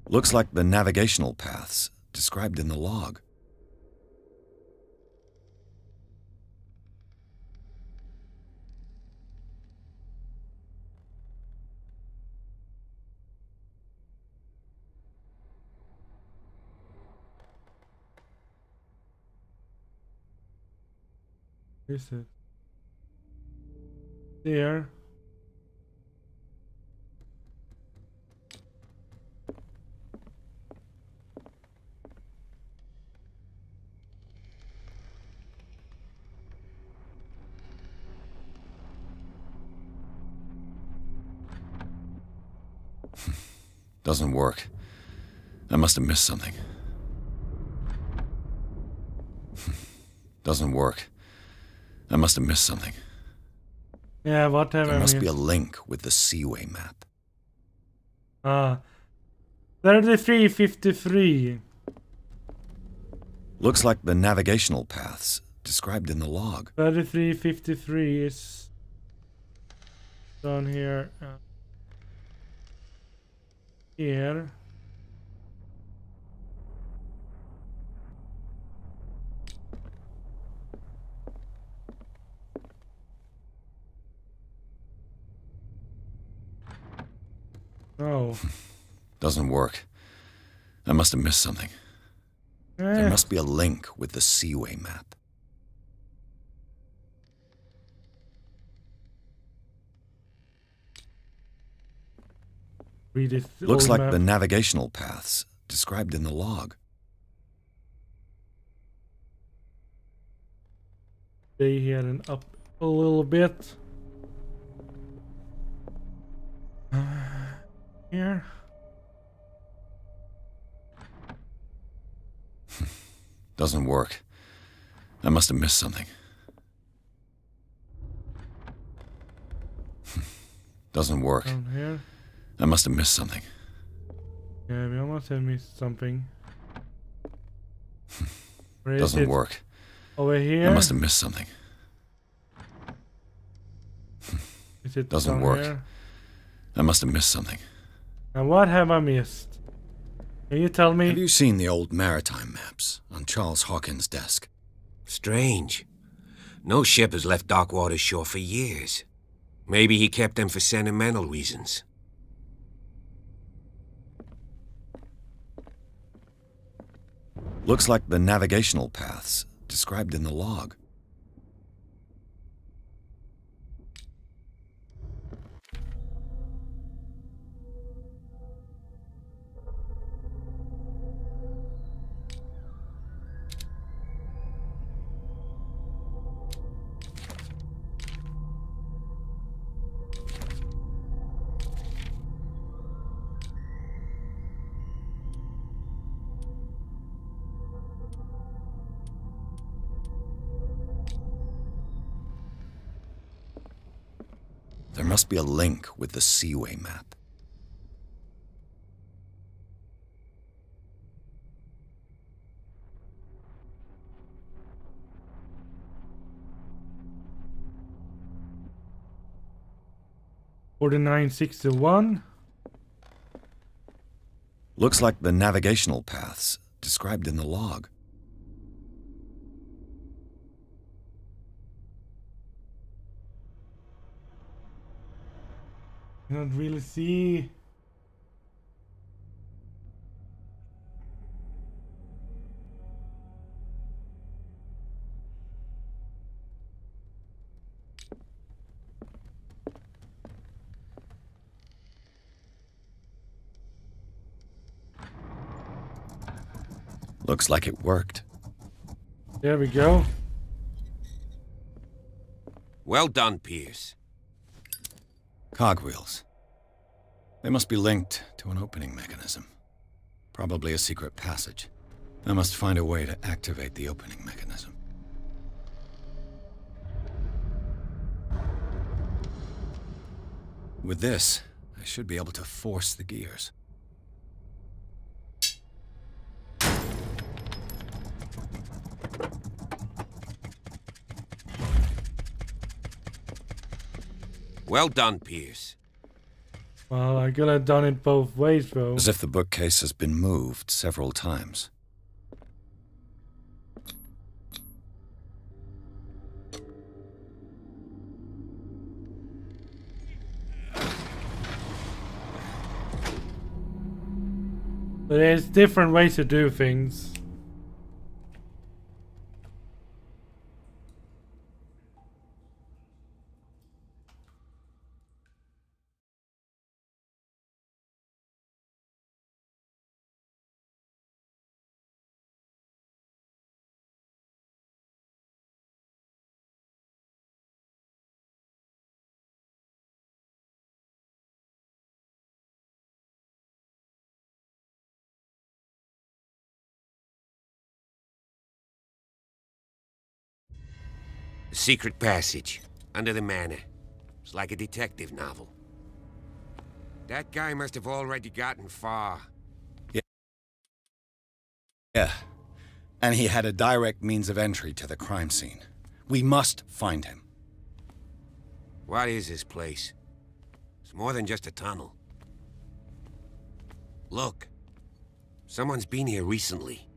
Looks like the navigational paths described in the log. Is it there? Doesn't work. I must have missed something. Doesn't work. I must have missed something. Yeah, whatever. There must be a link with the Seaway map. 3353. Looks like the navigational paths described in the log. 3353 is down here. Here. Oh. Doesn't work. I must have missed something. There must be a link with the Seaway map. Read it. Looks like the navigational paths described in the log. Stay here and up a little bit. Here. Doesn't work. I must have missed something. Doesn't work. Down here. I must have missed something. Yeah, we almost have missed something. Where is Doesn't it? work. Over here. I must have missed something. Is it Doesn't down work. here? I must have missed something. And what have I missed? Can you tell me? Have you seen the old maritime maps on Charles Hawkins' desk? Strange. No ship has left Darkwater's shore for years. Maybe he kept them for sentimental reasons. Looks like the navigational paths described in the log. There must be a link with the Seaway map. $49.61. Looks like the navigational paths described in the log. I don't really see. Looks like it worked. There we go. Well done, Pierce. Cogwheels. They must be linked to an opening mechanism. Probably a secret passage. I must find a way to activate the opening mechanism. With this, I should be able to force the gears. Well done, Pierce. Well, I could have done it both ways, though. As if the bookcase has been moved several times. But there's different ways to do things. Secret passage, under the manor. It's like a detective novel. That guy must have already gotten far. Yeah. And he had a direct means of entry to the crime scene. We must find him. What is this place? It's more than just a tunnel. Look. Someone's been here recently.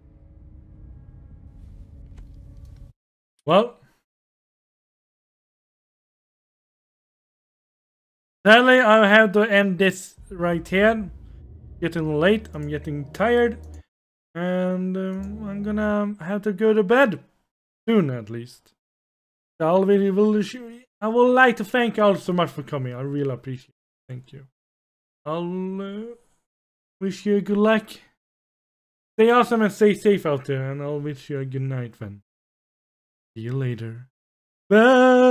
Well. Sadly, I have to end this right here. Getting late, I'm getting tired. And I'm gonna have to go to bed. Soon, at least. So I would like to thank you all so much for coming. I really appreciate it. Thank you. I'll wish you good luck. Stay awesome and stay safe out there. And I'll wish you a good night then. See you later. Bye.